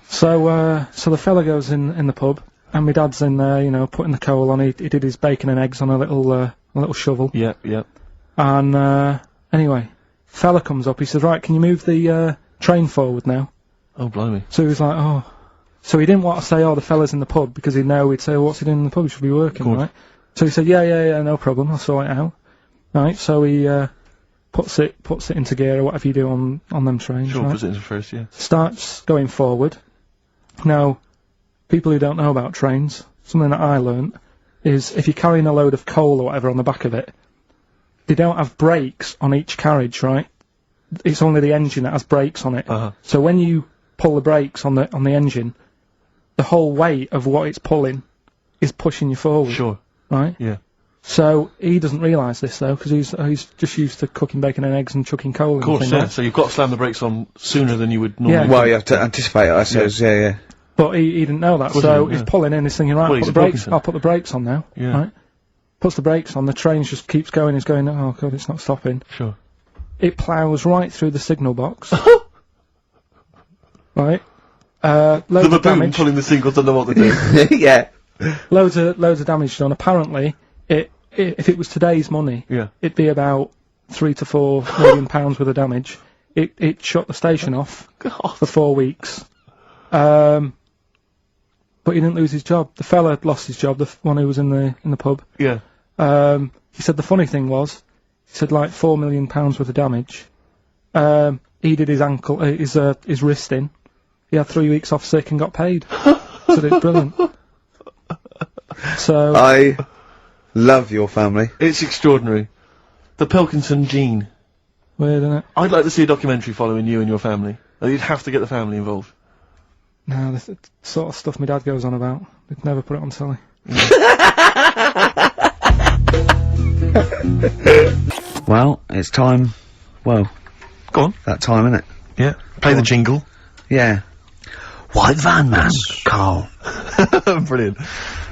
So the fella goes in the pub, and my dad's in there, you know, putting the coal on. He did his bacon and eggs on a little shovel. Yeah, yeah. And anyway, fella comes up. He says, right, can you move the train forward now? Oh, blimey. So he was like, oh. So he didn't want to say, oh, the fella's in the pub, because he'd know he'd say, well, what's he doing in the pub? He should be working, right? So he said, yeah, no problem. I'll sort it out. Right. So he puts it into gear or whatever you do on them trains. Sure, right? puts it into first, yeah. Starts going forward. Now, people who don't know about trains, something that I learnt is if you're carrying a load of coal or whatever on the back of it, they don't have brakes on each carriage, right? It's only the engine that has brakes on it. So when you pull the brakes on the engine, the whole weight of what it's pulling is pushing you forward. Sure. Right? Yeah. So he doesn't realise this though, because he's just used to cooking bacon and eggs and chucking coal. Of course, and yeah. right? So you've got to slam the brakes on sooner than you would normally. Yeah. Well, you have to anticipate it, I suppose. Yeah. But he didn't know that, course so he didn't, he's yeah. pulling in, he's thinking, right, Well, he's a Pilkington. I'll put the brakes on now. Yeah. Right? Puts the brakes on, the train just keeps going, he's going, oh god, it's not stopping. Sure. It ploughs right through the signal box. Right? Loads The of baboon damage. pulling the signals don't know what to do. Yeah. Loads of damage done. Apparently, if it was today's money, Yeah. it'd be about £3 to £4 million worth of damage. It shut the station off for 4 weeks. But he didn't lose his job. The fella lost his job, the one who was in the pub. Yeah. He said the funny thing was, he said like £4 million worth of damage. He did his ankle, his wrist in. He had 3 weeks off sick and got paid. So it's brilliant. So I love your family. It's extraordinary. The Pilkington gene. weird, isn't it? I'd like to see a documentary following you and your family. You'd have to get the family involved. No, the sort of stuff my dad goes on about. They'd never put it on telly. Well, it's time. Well, Go on. that time, isn't it? Yeah. Play the jingle. Yeah. White van man, Carl. Brilliant.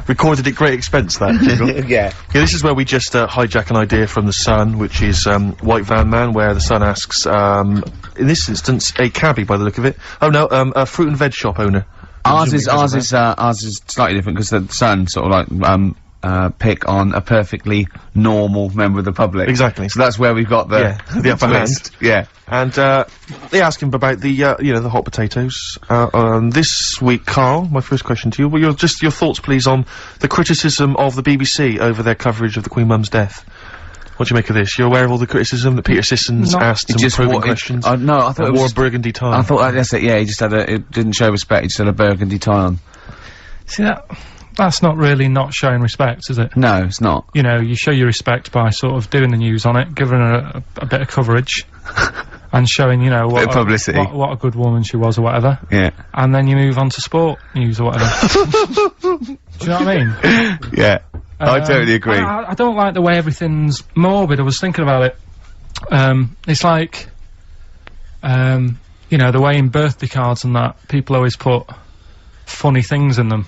Recorded at great expense, that jingle. Yeah. Yeah, this is where we just hijack an idea from The Sun, which is White Van Man, where The Sun asks, in this instance, a cabbie by the look of it. Oh no, a fruit and veg shop owner. Ours is slightly different because the Sun sort of like pick on a perfectly normal member of the public. Exactly. So that's where we've got the the upper hand. twist. Yeah. And they ask him about the the hot potatoes. This week, Carl, my first question to you, well, your thoughts, please, on the criticism of the BBC over their coverage of the Queen Mum's death. What do you make of this? You're aware of all the criticism that Peter Sissons asked some probing questions? No, I thought it was wore a just, burgundy tie. I thought that's it. Yeah, he just had it didn't show respect. He just had a burgundy tie on. See, that's not really not showing respect, is it? No, it's not. You know, you show your respect by sort of doing the news on it, giving her a bit of coverage, and showing, you know, Bit of publicity. what a good woman she was or whatever. Yeah. And then you move on to sport news or whatever. Do you know what I mean? Yeah. I totally agree. I don't like the way everything's morbid. I was thinking about it. It's like, you know, the way in birthday cards and that, people always put funny things in them.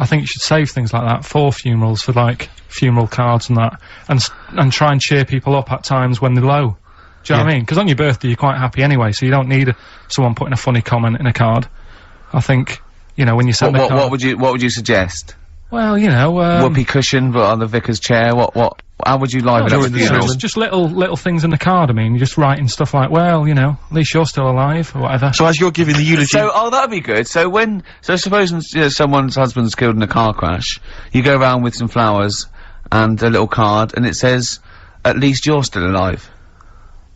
I think you should save things like that for funerals, for like funeral cards and that, and try and cheer people up at times when they're low. Do you know what I mean? Because on your birthday you're quite happy anyway, so you don't need someone putting a funny comment in a card. I think, you know, when you send a card... What would you suggest? Well, you know, Whoopee cushion, but on the vicar's chair. How would you liven up the funeral? just little things in the card. I mean, you're just writing stuff like, well, you know, at least you're still alive or whatever. So as you're giving the eulogy... So, that'd be good. So supposing someone's husband's killed in a car crash, you go around with some flowers and a little card, and it says, "At least you're still alive."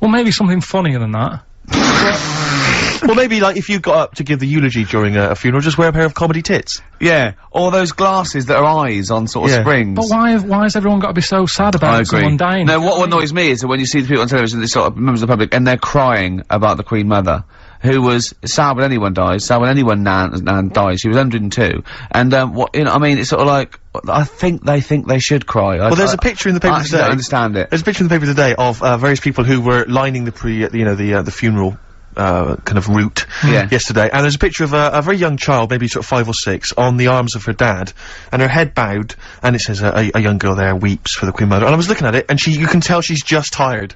Well, maybe something funnier than that. Well, maybe, like, if you got up to give the eulogy during a funeral, just wear a pair of comedy tits. Yeah, or those glasses that are eyes on sort of springs. But why has everyone got to be so sad about someone dying? No, what annoys me is that when you see the people on television, these sort of members of the public, and they're crying about the Queen Mother, who was sad when anyone dies, sad when anyone nan dies. She was 102, and what, you know, I mean, it's sort of like, I think they should cry. Well, there's a picture in the paper today. I don't understand it. There's a picture in the paper today of various people who were lining the the funeral kind of route yesterday, and there's a picture of a very young child, maybe sort of 5 or 6, on the arms of her dad, and her head bowed, and it says a young girl there weeps for the Queen Mother. And I was looking at it, and you can tell she's just tired.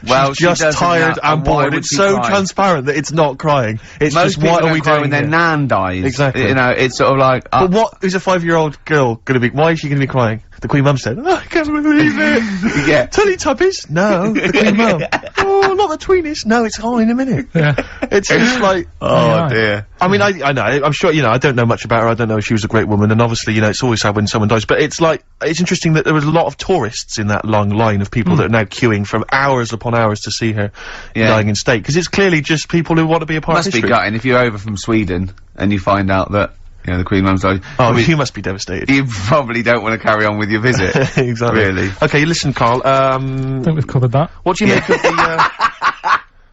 Well, she's just tired and bored. It's so transparent that it's not crying. It's most just, what are we doing when their nan dies? Exactly. You know, it's sort of like. But what is a 5-year-old girl gonna be? Why is she gonna be crying? The Queen Mum said, "Oh, I can't believe it." Yeah. Teletubbies? No. The Queen Mum. Oh, not the tweenies. No, it's on in a minute. Yeah. It's like. Oh dear. I mean, I know. I'm sure, you know, I don't know much about her. I don't know if she was a great woman, and obviously, you know, it's always sad when someone dies. But it's like, it's interesting that there was a lot of tourists in that long line of people that are now queuing for hours upon hours to see her dying in state, because it's clearly just people who want to be a part of history. Must be gutting if you're over from Sweden and you find out that, you know, the Queen Mum's died. Oh, you must be devastated. You probably don't want to carry on with your visit. Exactly. Really. Okay, listen, Carl, I think we've covered that. what do you make of the,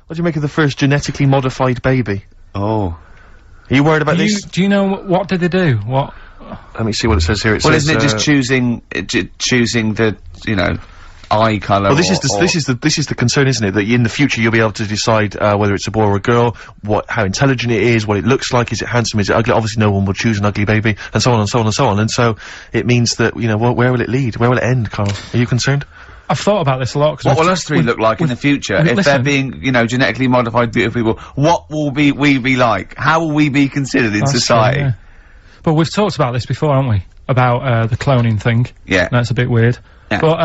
what do you make of the first genetically modified baby? Oh. Are you worried about this? Do you know what did they do? What? Let me see what it says here. It Well, says, isn't it just choosing the, you know, eye colour? well, this is the concern, isn't it? That in the future you'll be able to decide whether it's a boy or a girl, how intelligent it is, what it looks like, is it handsome, is it ugly? Obviously, no one will choose an ugly baby, and so on and so on and so on. And so it means that, you know, where will it lead? Where will it end, Carl? Are you concerned? I've thought about this a lot. What will us three look like in the future if they're being, you know, genetically modified beautiful people? What will we be like? How will we be considered in society? True, yeah. But we've talked about this before, haven't we? About the cloning thing. Yeah. That's a bit weird. Yeah. But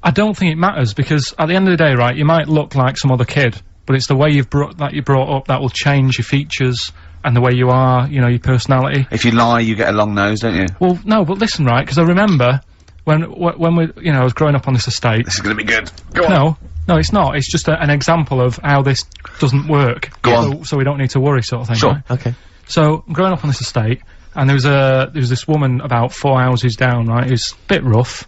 I don't think it matters, because at the end of the day, right, you might look like some other kid, but it's the way you're brought up that will change your features and the way you are, you know, your personality. If you lie, you get a long nose, don't you? Well, no, but listen, right, because I remember when we, you know, I was growing up on this estate. This is gonna be good. Go on. No, it's not. It's just an example of how this doesn't work. Go on. So we don't need to worry, sort of thing. Sure. Right? Okay. So I'm growing up on this estate, and there was this woman about 4 houses down, right? Who's a bit rough.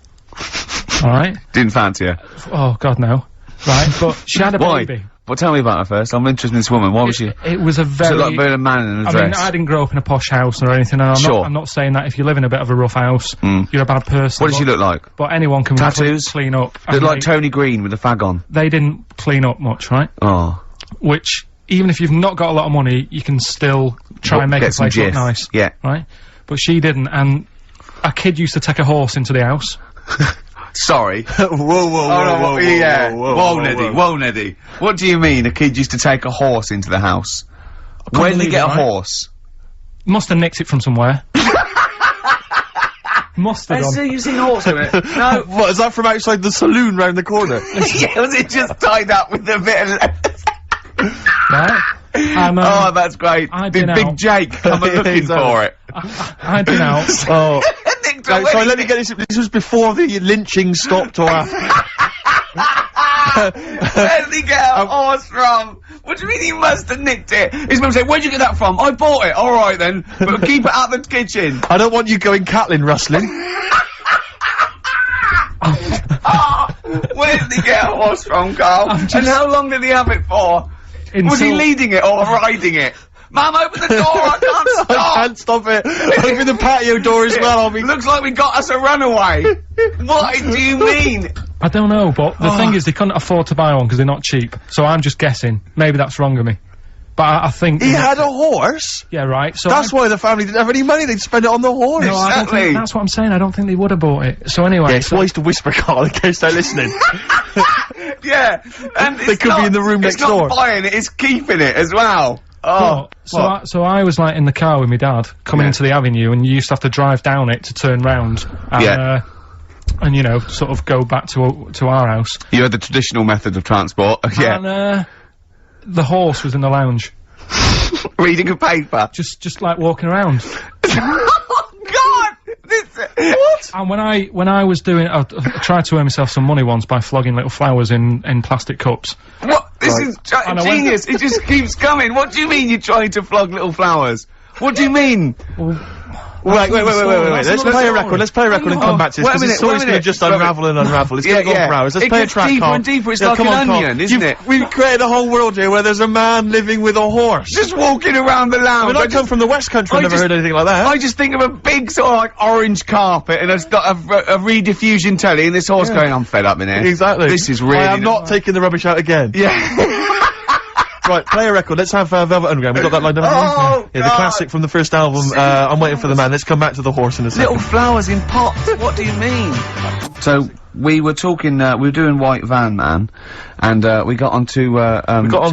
All right. Didn't fancy her. Oh God, no. Right, but she had a baby. Well, tell me about her first. I'm interested in this woman. Why was she? It was a very. So like being a man in a I dress. mean, I didn't grow up in a posh house or anything, and I'm not saying that if you live in a bit of a rough house, you're a bad person. What did she look like? But anyone can Tattoos? clean up. Looked like Tony Green with a fag on. They didn't clean up much, right? Oh. Which, even if you've not got a lot of money, you can still try and make a place look nice. Yeah. Right? But she didn't, and a kid used to take a horse into the house. Sorry. Whoa, Whoa, Neddy. What do you mean a kid used to take a horse into the house? Where did he get a horse? Must have nicked it from somewhere. Must have done. You've seen a horse in it? No. What, is that from outside the saloon round the corner? Yeah, was it just tied up with a bit of... Right? Oh, that's great. Did Big Jake come looking for it? I'd been out. Oh. Sorry, let me get this. This was before the lynching stopped or after. Where did he get a horse from? What do you mean he must have nicked it? His mum said, where'd you get that from? I bought it. Alright then. But keep it out the kitchen. I don't want you going Catlin rustling. Where did he get a horse from, Carl? And how long did he have it for? Was he leading it or riding it? Mum, open the door, I can't stop! I can't stop it! Open the patio door as well, Looks like we got us a runaway! What do you mean? I don't know, but the thing is, they couldn't afford to buy one because they're not cheap. So I'm just guessing. Maybe that's wrong of me. But I think... He had a horse? Yeah, right, so... That's why the family didn't have any money, they'd spend it on the horse! No, I don't think, that's what I'm saying, I don't think they would have bought it. So anyway... Yeah, it's wise to whisper, Carl, in case they're listening. Yeah, and they could be in the room next door. It's not buying it, it's keeping it as well. Oh, so I was like in the car with my dad coming into the avenue, and you used to have to drive down it to turn round and and you know, sort of go back to our house. You had the traditional method of transport. Yeah. And the horse was in the lounge. Reading a paper. Just like walking around. Oh God! What? And when I was doing, I tried to earn myself some money once by flogging little flowers in plastic cups. What? This is genius. It just keeps coming. What do you mean you're trying to flog little flowers? What do you mean? Wait. Let's play a record. Let's play a record and come back to this, because it's always going to just unravel and unravel. It's going to go on for hours. Let's play a track, deeper Carl. and deeper. It's like an onion, isn't it? We've created a whole world here where there's a man living with a horse. Just walking around the lounge. I mean, I come from the West Country. I've never heard anything like that. I just think of a big sort of like orange carpet, and it's got a rediffusion telly, and this horse going, I'm fed up in here. Exactly. This is really... I am not taking the rubbish out again. Yeah. Right, play a record. Let's have Velvet Underground. We've got that lined up. Oh, yeah, the classic from the first album, I'm Waiting for the Man. Let's come back to the horse in a second. Little flowers in pots. What do you mean? So we were talking. We were doing White Van Man, and we got onto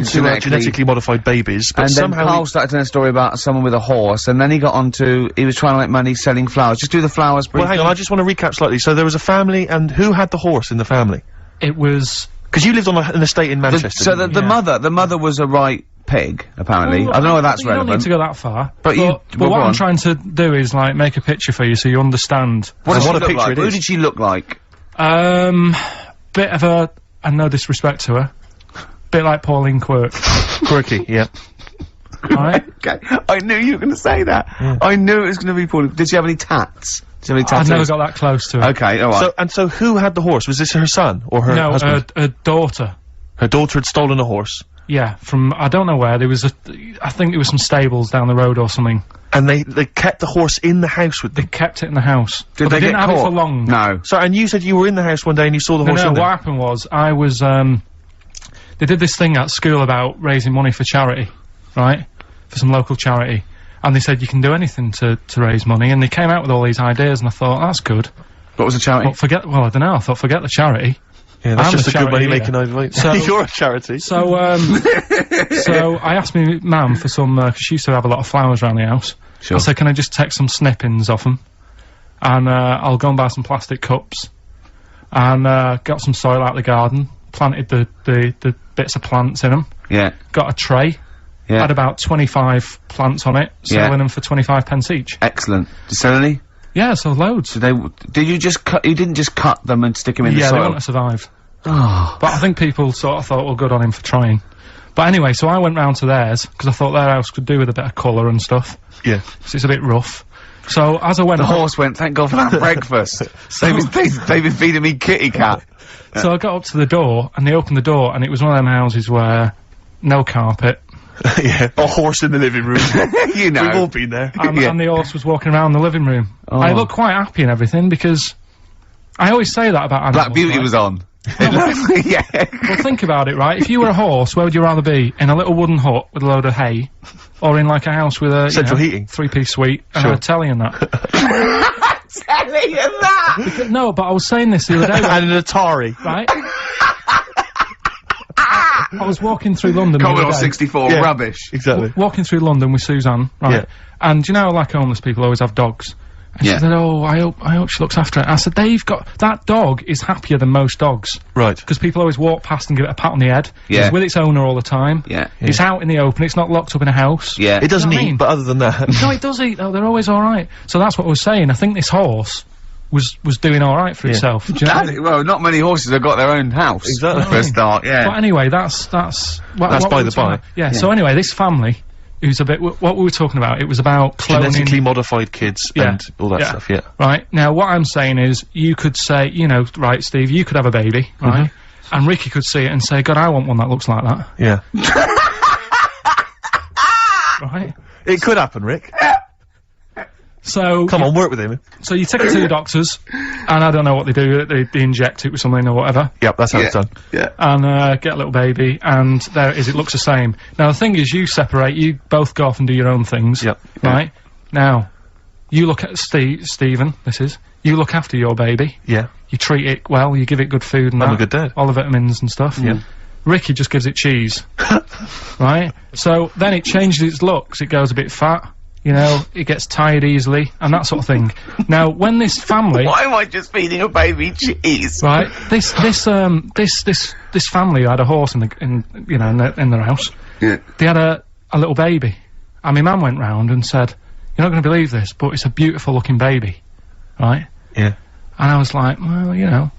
genetically modified babies, but and somehow then Carl started telling a story about someone with a horse, and then he got onto he was trying to make money selling flowers. Just do the flowers briefly. Well, hang on. I just want to recap slightly. So there was a family, and who had the horse in the family? It was... Because you lived on an estate in Manchester. So the mother was a right pig, apparently. Well, I don't know whether that's relevant. You don't need to go that far. But what I'm trying to do is, like, make a picture for you so you understand. What a picture like? it is. Who did she look like? Bit of a... and no disrespect to her. Bit like Pauline Quirk. Quirky, yeah. Right? Okay. I knew you were going to say that. Yeah. I knew it was going to be Pauline. Did she have any tats? I've never got that close to her. Okay, alright. So who had the horse? Was this her son or her husband? No, her daughter. Her daughter had stolen a horse. Yeah, from, I don't know where, there was I think there was some stables down the road or something. And they kept the horse in the house with them? They kept it in the house. Did they didn't get have caught? it for long. No. So, and you said you were in the house one day and you saw the horse in No, there? what happened was, I was, they did this thing at school about raising money for charity, right? For some local charity. And they said you can do anything to raise money, and they came out with all these ideas, and I thought, that's good. What was the charity? Well, I don't know, I thought, forget the charity. Yeah, that's I'm just a good money charity, making idea. So- You're a charity. So, so I asked my mum for some, 'cause she used to have a lot of flowers around the house. Sure. I said, can I just take some snippings off them? And, I'll go and buy some plastic cups. And, got some soil out of the garden, planted the bits of plants in them. Yeah. Got a tray. Yeah. Had about 25 plants on it, selling them for 25 pence each. Excellent. Did you sell any? Yeah, so loads. Did you just cut, you didn't just cut them and stick them in the soil? Yeah, they want to survive. Oh. But I think people sort of thought, well, good on him for trying. But anyway, so I went round to theirs, because I thought their house could do with a bit of colour and stuff. Yeah. So it's a bit rough. So, as I went The horse went, thank God for that breakfast. They've been feeding me kitty cat. So I got up to the door, and they opened the door, and it was one of them houses where no carpet. Yeah. A horse in the living room. You know. We've all been there. And the horse was walking around the living room. Oh. I looked quite happy and everything, because I always say that about animals. Black Beauty right? was on. Yeah. Well, think about it, right? If you were a horse, where would you rather be? In a little wooden hut with a load of hay, or in like a house with a central heating, 3-piece suite, and a telly and that? Telly and that. No, but I was saying this the other day. And an Atari, right? I was walking through London. Commodore 64, yeah, rubbish. Exactly. Walking through London with Suzanne, right? Yeah. And you know, like homeless people always have dogs. And Yeah. she said, "Oh, I hope she looks after it." I said, "They've got that dog is happier than most dogs, Right. because people always walk past and give it a pat on the head. Yeah. It's with its owner all the time. Yeah. It's out in the open. It's not locked up in a house. Yeah. It doesn't You know what I eat, mean? but other than that. No, it does eat though. They're always all right. So that's what I was saying. I think this horse was doing all right for itself. Do you know what I mean? Well, not many horses have got their own house. Exactly. For a start, yeah. But anyway, that's That's what by we the were talking by. about. Yeah. So anyway, this family, who's a bit what we were talking about. It was about cloning. Genetically modified kids and all that stuff, yeah. Right, now what I'm saying is, you could say, you know, right, Steve, you could have a baby, right? And Ricky could see it and say, God, I want one that looks like that. Yeah. Right? It could happen, Rick. So... Come on, work with him. So you take it to the doctors, and I don't know what they do, they inject it with something or whatever, Yep, that's how it's done. Yeah. and get a little baby, and there it is, it looks the same. Now the thing is, you separate, you both go off and do your own things. Yep. Right? Now, you look at Stephen, you look after your baby. Yeah. You treat it well, you give it good food and I'm that, a good dad. all the vitamins and stuff. Yeah. Ricky just gives it cheese. Right? So then it changes its looks, it goes a bit fat, you know, it gets tired easily, and that sort of thing. Now, when this family... Why am I just feeding a baby cheese? Right? This family had a horse in their house. Yeah. They had a little baby. And my mum went round and said, "You're not going to believe this, but it's a beautiful looking baby." Right? Yeah. And I was like, well, you know.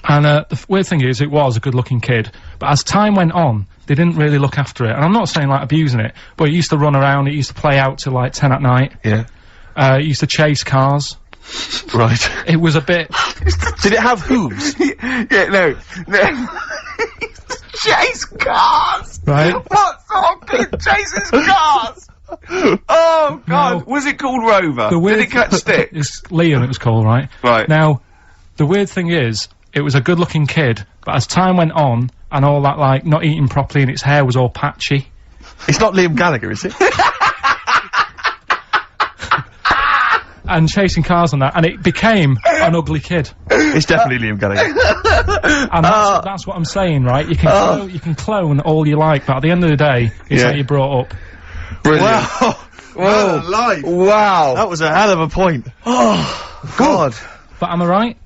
And the weird thing is, it was a good-looking kid, but as time went on, they didn't really look after it. And I'm not saying, like, abusing it, but it used to run around, it used to play out till, like, 10 at night. Yeah. It used to chase cars. Right. It was a bit... Did it have hooves? Yeah, no. Chase cars! Right. What sort of kid chases cars? Oh, God. No. Was it called Rover? The weird Did it catch stick? It's Liam, it was called, right? Right. Now, the weird thing is, it was a good-looking kid, but as time went on, and all that, like, not eating properly and its hair was all patchy. It's not Liam Gallagher, is it? And chasing cars and that, and it became an ugly kid. It's definitely Liam Gallagher. And that's what I'm saying, right? You can clone all you like, but at the end of the day, it's how you brought up. Brilliant. Wow. Whoa. Life. Wow. That was a hell of a point. Oh, God. But am I right?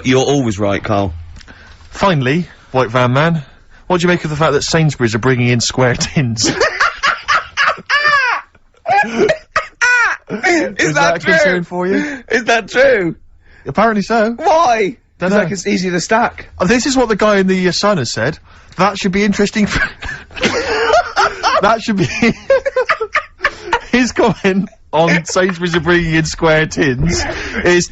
You're always right, Carl. Finally, White Van Man, what do you make of the fact that Sainsbury's are bringing in square tins? Is that a concern true? for you? Is that true? Apparently so. Why? Don't It's know. like it's easier to stack. This is what the guy in the Sun has said. That should be interesting for... That should be... His comment on Sainsbury's are bringing in square tins is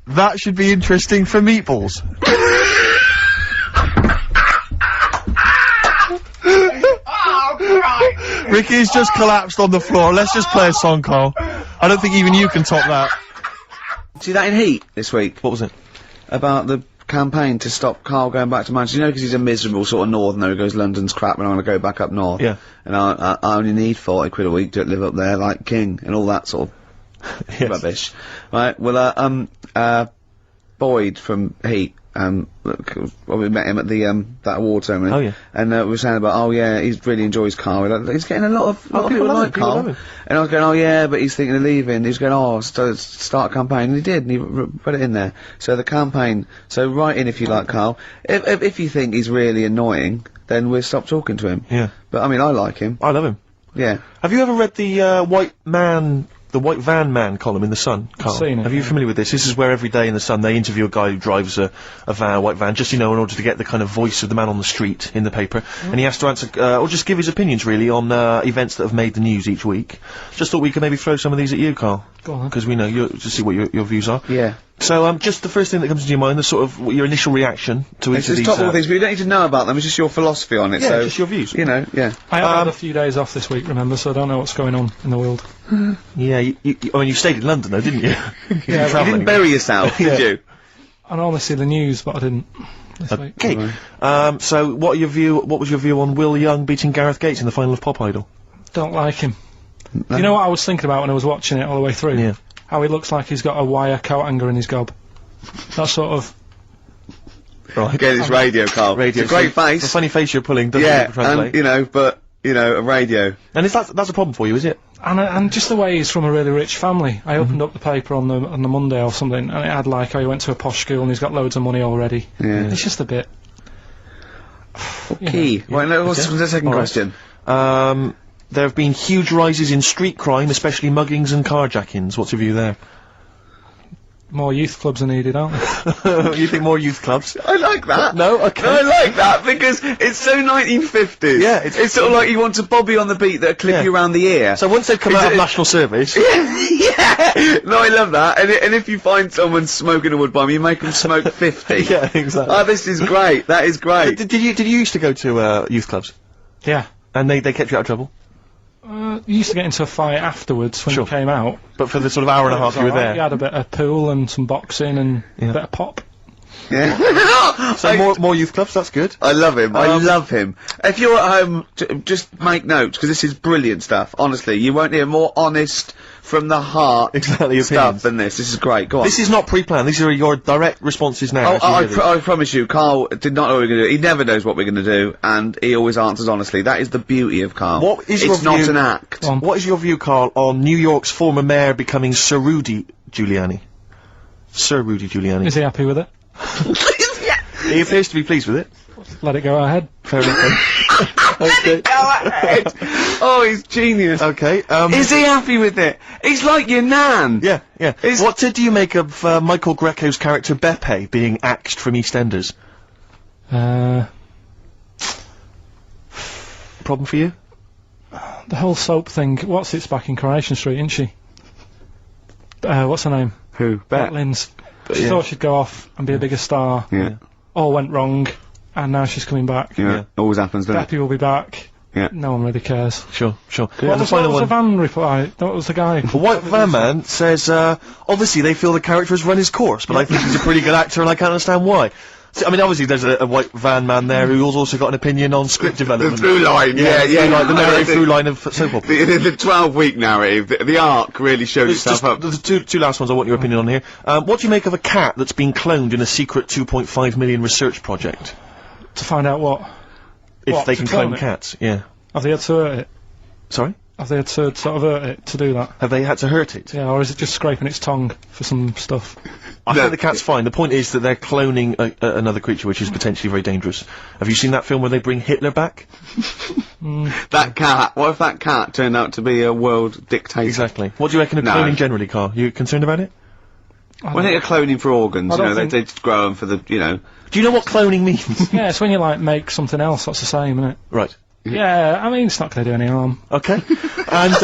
that should be interesting for meatballs. Ricky's just collapsed on the floor. Let's just play a song, Carl. I don't think even you can top that. See that in Heat this week? What was it? About the campaign to stop Carl going back to Manchester. You know, because he's a miserable sort of northerner who goes, London's crap and I want to go back up north. Yeah. And I only need £40 a week to live up there like king and all that sort of rubbish. Right, well, Boyd from Heat, well, we met him at the, that award ceremony. Oh, yeah. And, we were saying about, he really enjoys Carl. He's getting a lot of people like people love Carl. him. And I was going, oh yeah, but he's thinking of leaving. He was going, start a campaign. And he did, and he put it in there. So the campaign, so write in if you like Carl. If you think he's really annoying, then we'll stop talking to him. Yeah. But, I mean, I like him. I love him. Yeah. Have you ever read the, the White Van Man column in The Sun, Carl? Seen it, Have you familiar with this? This is where every day in The Sun they interview a guy who drives a white van, just, in order to get the kind of voice of the man on the street in the paper. And he has to answer, or just give his opinions, really, on, events that have made the news each week. Just thought we could maybe throw some of these at you, Carl. Go on. Because we know to see what your views are. Yeah. So, just the first thing that comes into your mind, the sort of, your initial reaction to each It's of just these, top all these, but you don't need to know about them, it's just your philosophy on it, yeah, so... just your views. You know, yeah. I have had a few days off this week, remember, so I don't know what's going on in the world. Yeah, I mean, you stayed in London, though, didn't you? Yeah, You didn't bury yourself, did you? I normally see the news, but I didn't this week. Okay. So, what was your view on Will Young beating Gareth Gates in the final of Pop Idol? Don't like him. You know what I was thinking about when I was watching it all the way through? Yeah. How he looks like he's got a wire coat hanger in his gob. That sort of... Right. Get his radio, Carl. Radio. It's a great The face. funny face you're pulling doesn't Yeah, translate. and, a radio. And that's a problem for you, is it? And just the way he's from a really rich family. I opened up the paper on the Monday or something, and it had like how he went to a posh school and he's got loads of money already. Yeah. It's just a bit... Key. Right, no, what's the second All right. question? There have been huge rises in street crime, especially muggings and carjackings. What's your view there? More youth clubs are needed, aren't there? You think more youth clubs? I like that. No? Okay. I like that because it's so 1950s. Yeah, it's sort of like you want a Bobby on the beat that'll clip Yeah. you around the ear. So once they've come Is out of it- national service... Yeah! No, I love that. And if you find someone smoking a wood bomb, you make them smoke 50. Yeah, exactly. Oh, this is great. That is great. Did you used to go to youth clubs? Yeah. And they kept you out of trouble? You used to get into a fight afterwards when Sure. you came out. But for the sort of hour and a half you were You there? had a bit of pool and some boxing and Yeah. a bit of pop. Yeah. So more youth clubs, that's good. I love him. I love him. If you're at home, just make notes, because this is brilliant stuff. Honestly, you won't hear more honest, from the heart Exactly, stuff opinions. than this. This is great. Go on. This is not pre-planned, these are your direct responses now. as you hear these. I promise you, Carl did not know what we were going to do. He never knows what we're going to do, and he always answers honestly. That is the beauty of Carl. What is it's your not view- an act. What is your view, Carl, on New York's former mayor becoming Sir Rudy Giuliani? Sir Rudy Giuliani. Is he happy with it? He appears to be pleased with it. Let it go ahead. Fair enough. then. Okay. Go head. Oh, he's genius. Okay, Is he happy with it? He's like your nan. yeah, yeah. Is- What do you make of Michael Greco's character Beppe being axed from EastEnders? Problem for you? The whole soap thing. What's it's back in Coronation Street, isn't she? What's her name? Who? Bet Lynn's. She thought she'd go off and be a bigger star. Yeah. All went wrong, and now she's coming back. Yeah. Always happens, doesn't it? Beppe will be back. Yeah. No one really cares. Sure. What was the van reply? What was the guy? The White Van Man says, obviously they feel the character has run his course, but I think he's a pretty good actor and I can't understand why. So, I mean, obviously there's a White Van Man there who's also got an opinion on script development. The through line, the narrative through line of soap opera. The 12-week narrative, the arc really showed itself up. The two last ones I want your opinion on here. What do you make of a cat that's been cloned in a secret 2.5 million research project? To find out what? If they to can clone clone it? cats, yeah. Have they had to hurt it? Sorry? Have they had to sort of hurt it to do that? Have they had to hurt it? Yeah, or is it just scraping its tongue for some stuff? I think the cat's fine. The point is that they're cloning another creature which is potentially very dangerous. Have you seen that film where they bring Hitler back? That cat, what if that cat turned out to be a world dictator? Exactly. What do you reckon of No. cloning generally, Carl? You concerned about it? When they're cloning for organs, I you know, don't they grow them for the, you know. Do you know what cloning means? Yeah, it's when you like make something else that's the same, isn't it? Right. Yeah, I mean it's not going to do any harm. Okay. And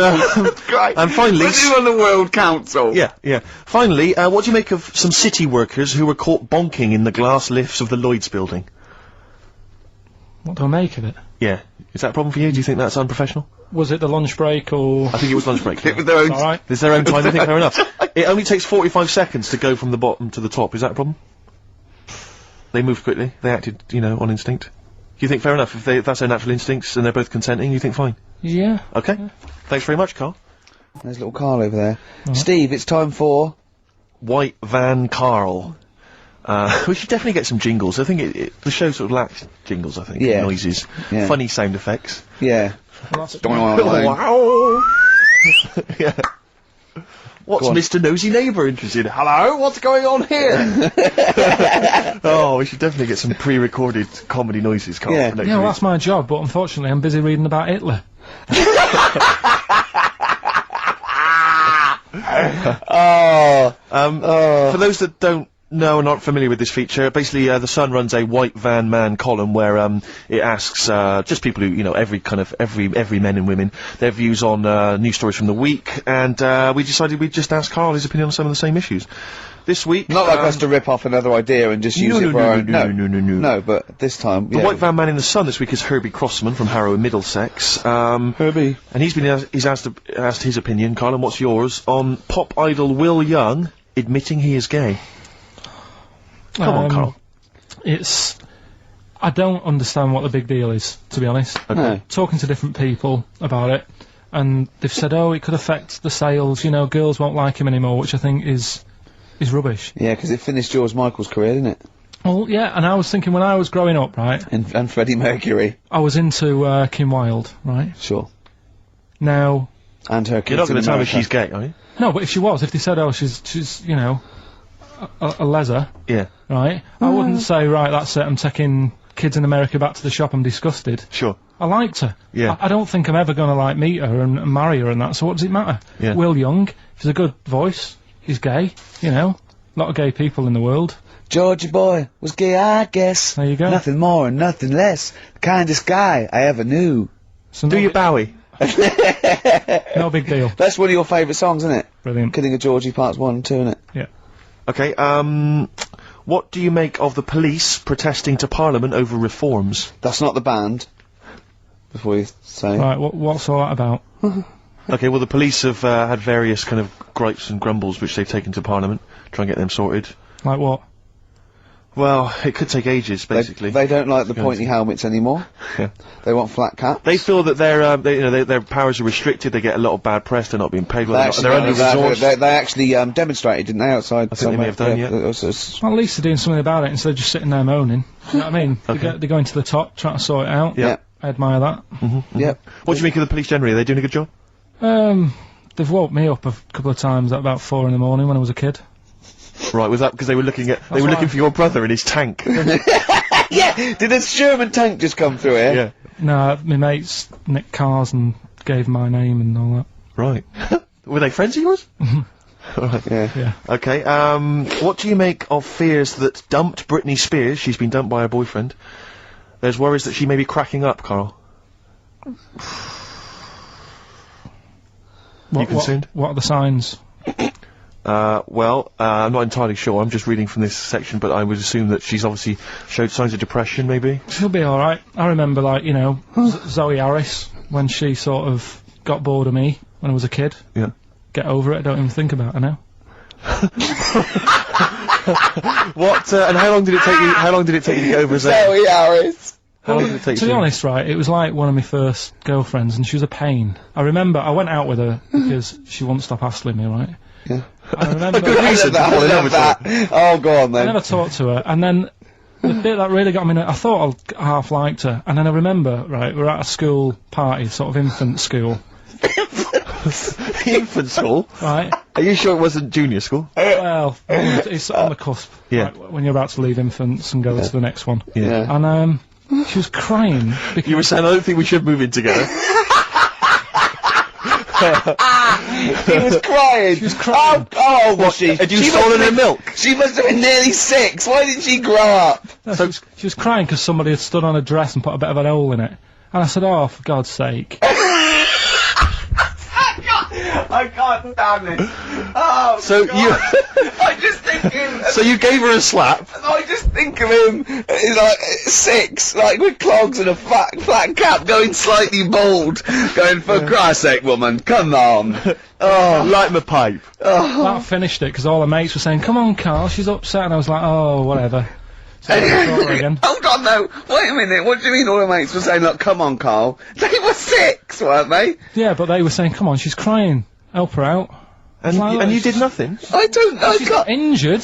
Great. and finally, Put you on the World Council. yeah. Finally, what do you make of some city workers who were caught bonking in the glass lifts of the Lloyd's building? What do I make of it? Yeah. Is that a problem for you? Do you think that's unprofessional? Was it the lunch break or? I think it was lunch break. It was their own. All right. It's their own time. I think fair enough. It only takes 45 seconds to go from the bottom to the top. Is that a problem? They moved quickly. They acted, you know, on instinct. Do you think fair enough? If that's their natural instincts and they're both consenting, you think fine? Yeah. Okay. Thanks very much, Carl. There's little Carl over there. Steve, it's time for. White Van Karl. We should definitely get some jingles. I think the show sort of lacks jingles, I think. Yeah. Noises. Yeah. Funny sound effects. Yeah. Wow. Yeah. What's Mr. Nosy Neighbour interested in? Hello? What's going on here? Oh, we should definitely get some pre-recorded comedy noises, Carl. Yeah. for next Yeah, well, week. that's my job, but unfortunately I'm busy reading about Hitler. For those that don't know and aren't familiar with this feature, basically The Sun runs a White Van Man column where it asks just people who, you know, every men and women, their views on news stories from the week, and we decided we'd just ask Carl his opinion on some of the same issues. This week, Not like us to rip off another idea and just use it for our own. no. No, but this time. The White Van Man in the Sun this week is Herbie Crossman from Harrow in Middlesex. Herbie. And he's asked his opinion, Carl, and what's yours, on pop idol Will Young admitting he is gay. Come on, Carl. I don't understand what the big deal is, to be honest. No. Talking to different people about it, and they've said, oh, it could affect the sales, you know, girls won't like him anymore, which I think is rubbish. Yeah, because it finished George Michael's career, didn't it? Well, yeah, and I was thinking when I was growing up, right, And Freddie Mercury. I was into Kim Wilde, right? Sure. Now, And her kids. You're not going in to tell me America. she's gay, are you? no, but if she was, if they said, oh, she's you know, a leather, Yeah. right, I wouldn't say, right, that's it, I'm taking kids in America back to the shop, I'm disgusted. Sure. I liked her. Yeah. I don't think I'm ever going to, like, meet her and marry her and that, so what does it matter? Yeah. Will Young, he's a good voice, he's gay, you know, a lot of gay people in the world. Georgie boy was gay, I guess. There you go. Nothing more and nothing less. The kindest guy I ever knew. So Do no, you Bowie? no big deal. That's one of your favourite songs, isn't it? Brilliant. Killing of Georgie Parts 1 and 2, isn't it? Yeah. Okay, what do you make of the police protesting to Parliament over reforms? That's not the band. Before you say. Right, what's all that about? Okay, well, the police have had various kind of gripes and grumbles which they've taken to Parliament, try and get them sorted. Like what? Well, it could take ages, basically. They don't like the Yes. pointy helmets anymore. Yeah. They want flat caps. They feel that their powers are restricted. They get a lot of bad press. They're not being paid well. They They're under resourced. they actually demonstrated, didn't they, outside? I think they may have done, yeah. It was- Well, at least they're doing something about it instead of just sitting there moaning. You know what I mean? Okay. They're going to the top, trying to sort it out. Yeah. I admire that. Yep. What do you make of the police generally? Are they doing a good job? They've woke me up a couple of times at about 4 in the morning when I was a kid. Right, was that because they were looking why- for your brother in his tank? Yeah, Yeah! Did a Sherman tank just come through here? Yeah. No, my mates nicked cars and gave my name and all that. Right. Were they friends of yours? Right. Yeah. Okay, what do you make of fears that dumped Britney Spears, she's been dumped by her boyfriend, there's worries that she may be cracking up, Carl? You concerned? What are the signs? Well, I'm not entirely sure, I'm just reading from this section, but I would assume that she's obviously showed signs of depression, maybe? She'll be alright. I remember, like, you know, Zoe Harris, when she sort of got bored of me when I was a kid. Yeah. Get over it, don't even think about it now. What, and how long did it take you to get over Zoe? Zoe Harris. How long did it take To be honest, right, it was like one of my first girlfriends, and she was a pain. I remember I went out with her because she wouldn't stop hassling me, right? Yeah. I remember I love that. Oh, go on I then. never talked to her, and then the bit that really got me, I thought I half liked her, and then I remember, right, we're at a school party, sort of infant school. Infant school? Right. Are you sure it wasn't junior school? Well, it's on the cusp. Yeah. Right, when you're about to leave infants and go to the next one. Yeah. And, she was crying because... You were saying, I don't think we should move in together. She was crying. She was crying. Oh, was she? Had you She stolen must her have- milk? She must have been nearly 6. Why didn't she grow up? No, she was crying because somebody had stood on her dress and put a bit of an hole in it. And I said, oh, for God's sake. I can't stand it. Oh, So God. you, I just think him. so you gave her a slap. I just think of him as like 6, like with clogs and a flat cap, going slightly bald, going for Christ's sake, woman, come on. Oh, light my pipe. That finished it because all her mates were saying, come on, Carl, she's upset. And I was like, oh, whatever. So I saw her again. Hold on, though. Wait a minute. What do you mean all her mates were saying, look, come on, Carl? They were 6, weren't they? Yeah, but they were saying, come on, she's crying. Help her out. And, Like, and you she's- did nothing? I don't know. She's got injured.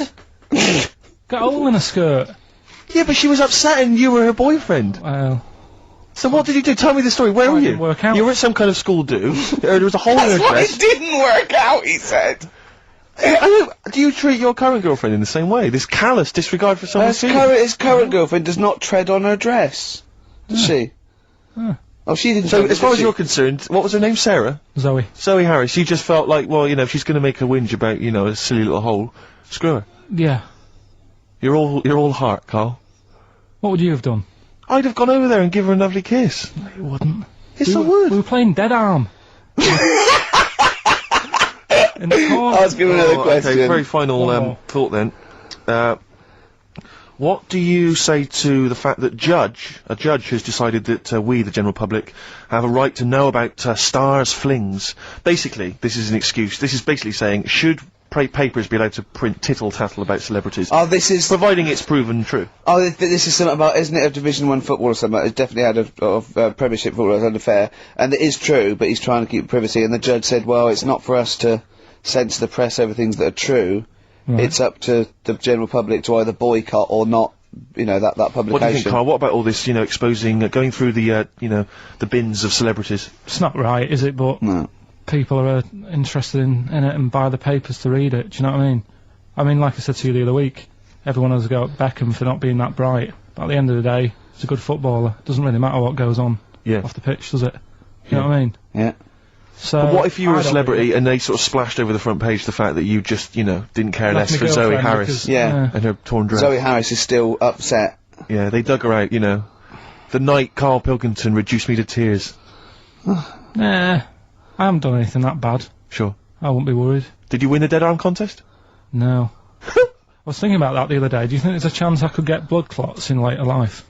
Got a hole in her skirt. Yeah, but she was upset and you were her boifriend. Well, So what did you do? Tell me the story. Where Oh, were it you? didn't work out. You were at some kind of school do. There was a hole in her That's why dress. it didn't work out, he said. Do you treat your current girlfriend in the same way? This callous disregard for someone's feelings? His current girlfriend does not tread on her dress. Does she? Oh, she didn't. So, tread, as far did as she? you're concerned, what was her name? Sarah? Zoe. Zoe Harris. She just felt like, well, you know, if she's going to make a whinge about, you know, a silly little hole, screw her. Yeah. You're all heart, Carl. What would you have done? I'd have gone over there and give her a lovely kiss. You wouldn't. Yes, I would. We were playing Dead Arm. In the corner. Ask him another question. Okay, very final One more. thought then. What do you say to the fact that a judge has decided that we, the general public, have a right to know about stars' flings? Basically, this is an excuse. This is basically saying, should papers be allowed to print tittle-tattle about celebrities? Oh, this is. Providing it's proven true. Oh, this is something about, isn't it, a Division 1 football or something? It's definitely had a Premiership football as under fair, and it is true, but he's trying to keep privacy. And the judge said, well, it's not for us to censor the press over things that are true. Right. It's up to the general public to either boycott or not. You know, that publication. What do you think, Carl? What about all this, you know, exposing, going through the, you know, the bins of celebrities? It's not right, is it? But No. people are interested in it and buy the papers to read it. Do you know what I mean? I mean, like I said to you the other week, everyone has a go at Beckham for not being that bright. But at the end of the day, he's a good footballer. Doesn't really matter what goes on Yeah. off the pitch, does it? You know what I mean? Yeah. So. But what if you were I a don't celebrity really- and they sort of splashed over the front page the fact that you just, you know, didn't care Left less my for Zoe girlfriend Harris because- Yeah. and her torn dress? Zoe Harris is still upset. Yeah, they dug her out, you know. The night Karl Pilkington reduced me to tears. Nah, I haven't done anything that bad. Sure. I wouldn't be worried. Did you win the dead arm contest? No. I was thinking about that the other day. Do you think there's a chance I could get blood clots in later life?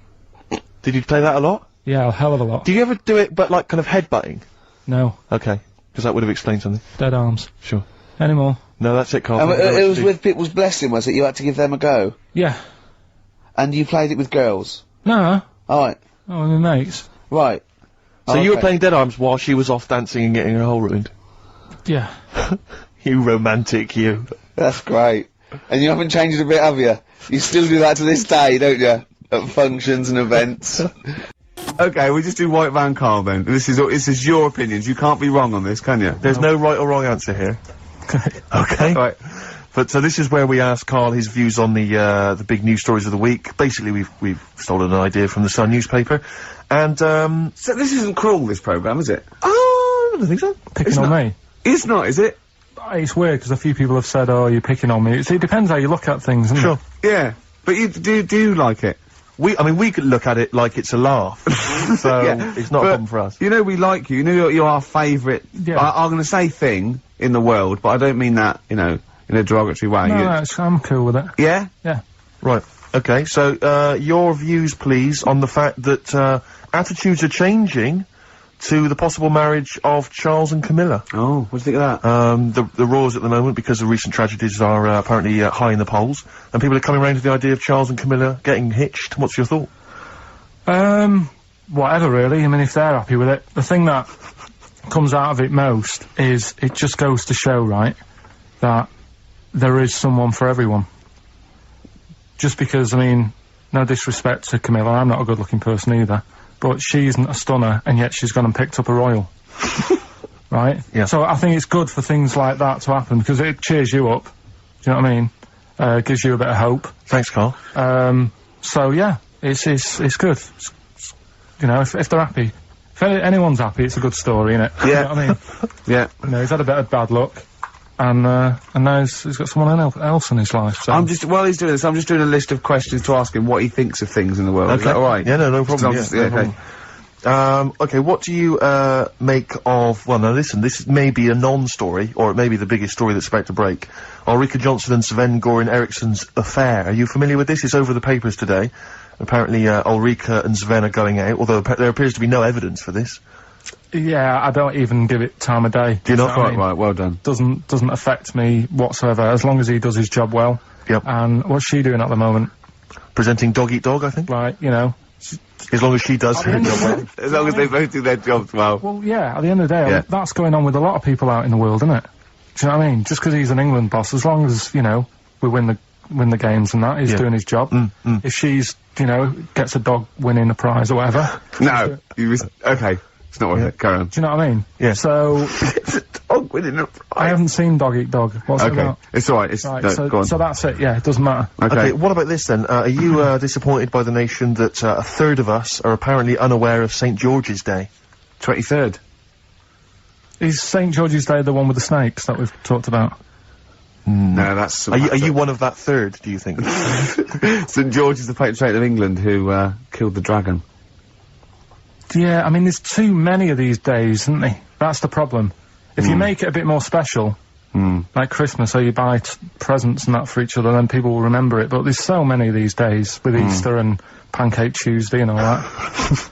Did you play that a lot? Yeah, a hell of a lot. Did you ever do it, but like kind of headbutting? No. Okay, because that would have explained something. Dead arms. Sure. Anymore? No, that's it, Carl. And Thank you very it much was indeed. with people's blessing, was it? You had to give them a go, Yeah. and you played it with girls. No. All right. Oh, with my mates. Right. So you were Okay. playing dead arms while she was off dancing and getting her hole ruined. Yeah. You romantic, you. That's great. And you haven't changed a bit, have you? You still do that to this day, don't you? At functions and events. Okay, we just do White Van Carl then. This is your opinions. You can't be wrong on this, can you? There's no right or wrong answer here. Okay. Right. But so this is where we ask Karl his views on the big news stories of the week. Basically, we've stolen an idea from the Sun newspaper, and So this isn't cruel, this programme, is it? oh, I don't think so. Picking on me. It's not, is it? It's weird because a few people have said, "Oh, you're picking on me." It depends how you look at things, doesn't Sure. it? Yeah. But you do like it? I mean, we could look at it like it's a laugh, so Yeah, it's not a but problem for us. You know we like you. You know you're our favourite. Yeah. I'm going to say thing in the world, but I don't mean that. You know, in a derogatory way. No, I'm cool with it. Yeah. Yeah. Right. Okay. So your views, please, on the fact that attitudes are changing to the possible marriage of Charles and Camilla. Oh, what do you think of that? The roars at the moment, because of recent tragedies, are apparently high in the polls, and people are coming around to the idea of Charles and Camilla getting hitched. What's your thought? Whatever, really. I mean, if they're happy with it. The thing that comes out of it most is it just goes to show, right, that there is someone for everyone. Just because, I mean, no disrespect to Camilla, I'm not a good-looking person either, but she isn't a stunner, and yet she's gone and picked up a royal. Right? Yeah. So I think it's good for things like that to happen, because it cheers you up. Do you know what I mean? Gives you a bit of hope. Thanks, Karl. So yeah, it's good. You know, if they're happy, if anyone's happy, it's a good story, innit? Yeah. You know what I mean? Yeah. You know, he's had a bit of bad luck, and now he's got someone else in his life. So. While he's doing this, I'm just doing a list of questions to ask him what he thinks of things in the world. Is that all right? Yeah, no problem. Just- Yeah, yeah, no okay. problem. Okay, what do you make of? Well, now listen, this may be a non-story, or it may be the biggest story that's about to break. Ulrika Johnson and Sven Goran Eriksson's affair. Are you familiar with this? It's over the papers today. Apparently, Ulrika and Sven are going out, although there appears to be no evidence for this. Yeah, I don't even give it time of day. Do you not? know what I Right, mean? right, well done. Doesn't affect me whatsoever, as long as he does his job well. Yep. And what's she doing at the moment? Presenting Dog Eat Dog, I think. Like, you know. As long as she does her job well. As long as they both do their jobs well. Well, yeah, at the end of the day, Yeah. that's going on with a lot of people out in the world, isn't it? Do you know what I mean? Just because he's an England boss, as long as, you know, we win the games and that, he's Yeah. doing his job. If she's, you know, gets a dog winning a prize or whatever. No, okay, it's not worth it. Carry on. Do you know what I mean? Yeah. So, Dog winning a I prize. haven't seen Dog Eat Dog. What's it Okay, about? it's all right. It's Right, no, go on. so that's it, yeah, it doesn't matter. Okay, what about this then? Are you disappointed by the nation that a third of us are apparently unaware of St. George's Day? 23rd. Is St. George's Day the one with the snakes that we've talked about? No, that's... Are you one of that third, do you think? St George is the patron saint of England who killed the dragon. Yeah, I mean, there's too many of these days, isn't there? That's the problem. If you make it a bit more special, like Christmas, so you buy presents and that for each other, then people will remember it. But there's so many of these days, with Easter and Pancake Tuesday and all that.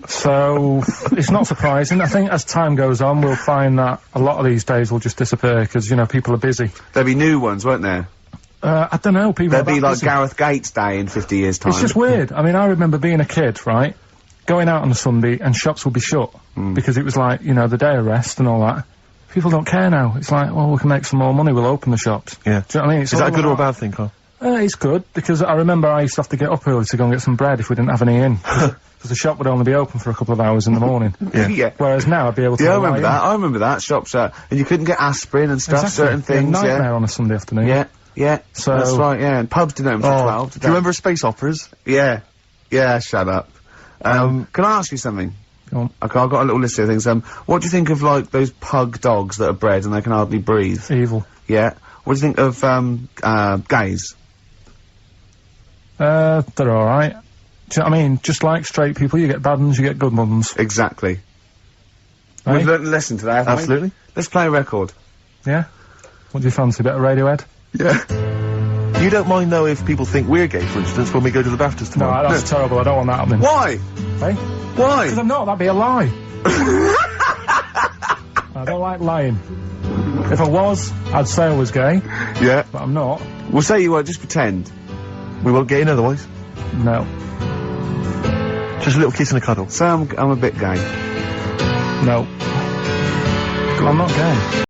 So, it's not surprising. I think as time goes on, we'll find that a lot of these days will just disappear, because, you know, people are busy. There'll be new ones, won't there? I don't know, people There'll are be that like busy. Gareth Gates Day in 50 years' time. It's just weird. I mean, I remember being a kid, right? Going out on a Sunday and shops would be shut because it was like, you know, the day of rest and all that. People don't care now. It's like, well, we can make some more money, we'll open the shops. Yeah. Do you know what I mean? It's Is that a all good or a about- bad thing, Karl? It's good, because I remember I used to have to get up early to go and get some bread if we didn't have any in. Because the shop would only be open for a couple of hours in the morning. Yeah. Whereas now I'd be able to... Yeah, I lie remember in. that. I remember that. Shops, and you couldn't get aspirin and stuff, Exactly. certain things, A nightmare on a Sunday afternoon. Yeah, yeah. So- That's right, yeah. And pubs didn't open till 12. Do you remember space operas? Yeah. Yeah, shut up. Can I ask you something? Go on. Okay, I've got a little list of things. What do you think of, like, those pug dogs that are bred and they can hardly breathe? Evil. Yeah. What do you think of, gays? They're alright. Do you know what I mean? Just like straight people, you get bad ones, you get good ones. Exactly. Eh? We've learnt a lesson today, haven't we? Absolutely. Let's play a record. Yeah? What do you fancy? A bit of Radiohead? Yeah. You don't mind, though, if people think we're gay, for instance, when we go to the BAFTAs No, tomorrow? that's terrible. I don't want that happening. Why? Eh? Why? Because I'm not. That'd be a lie. I don't like lying. If I was, I'd say I was gay, Yeah. but I'm not. We'll say you were, just pretend. We won't get in otherwise. No. Just a little kiss and a cuddle. Say I'm a bit gay. No. I'm not gay.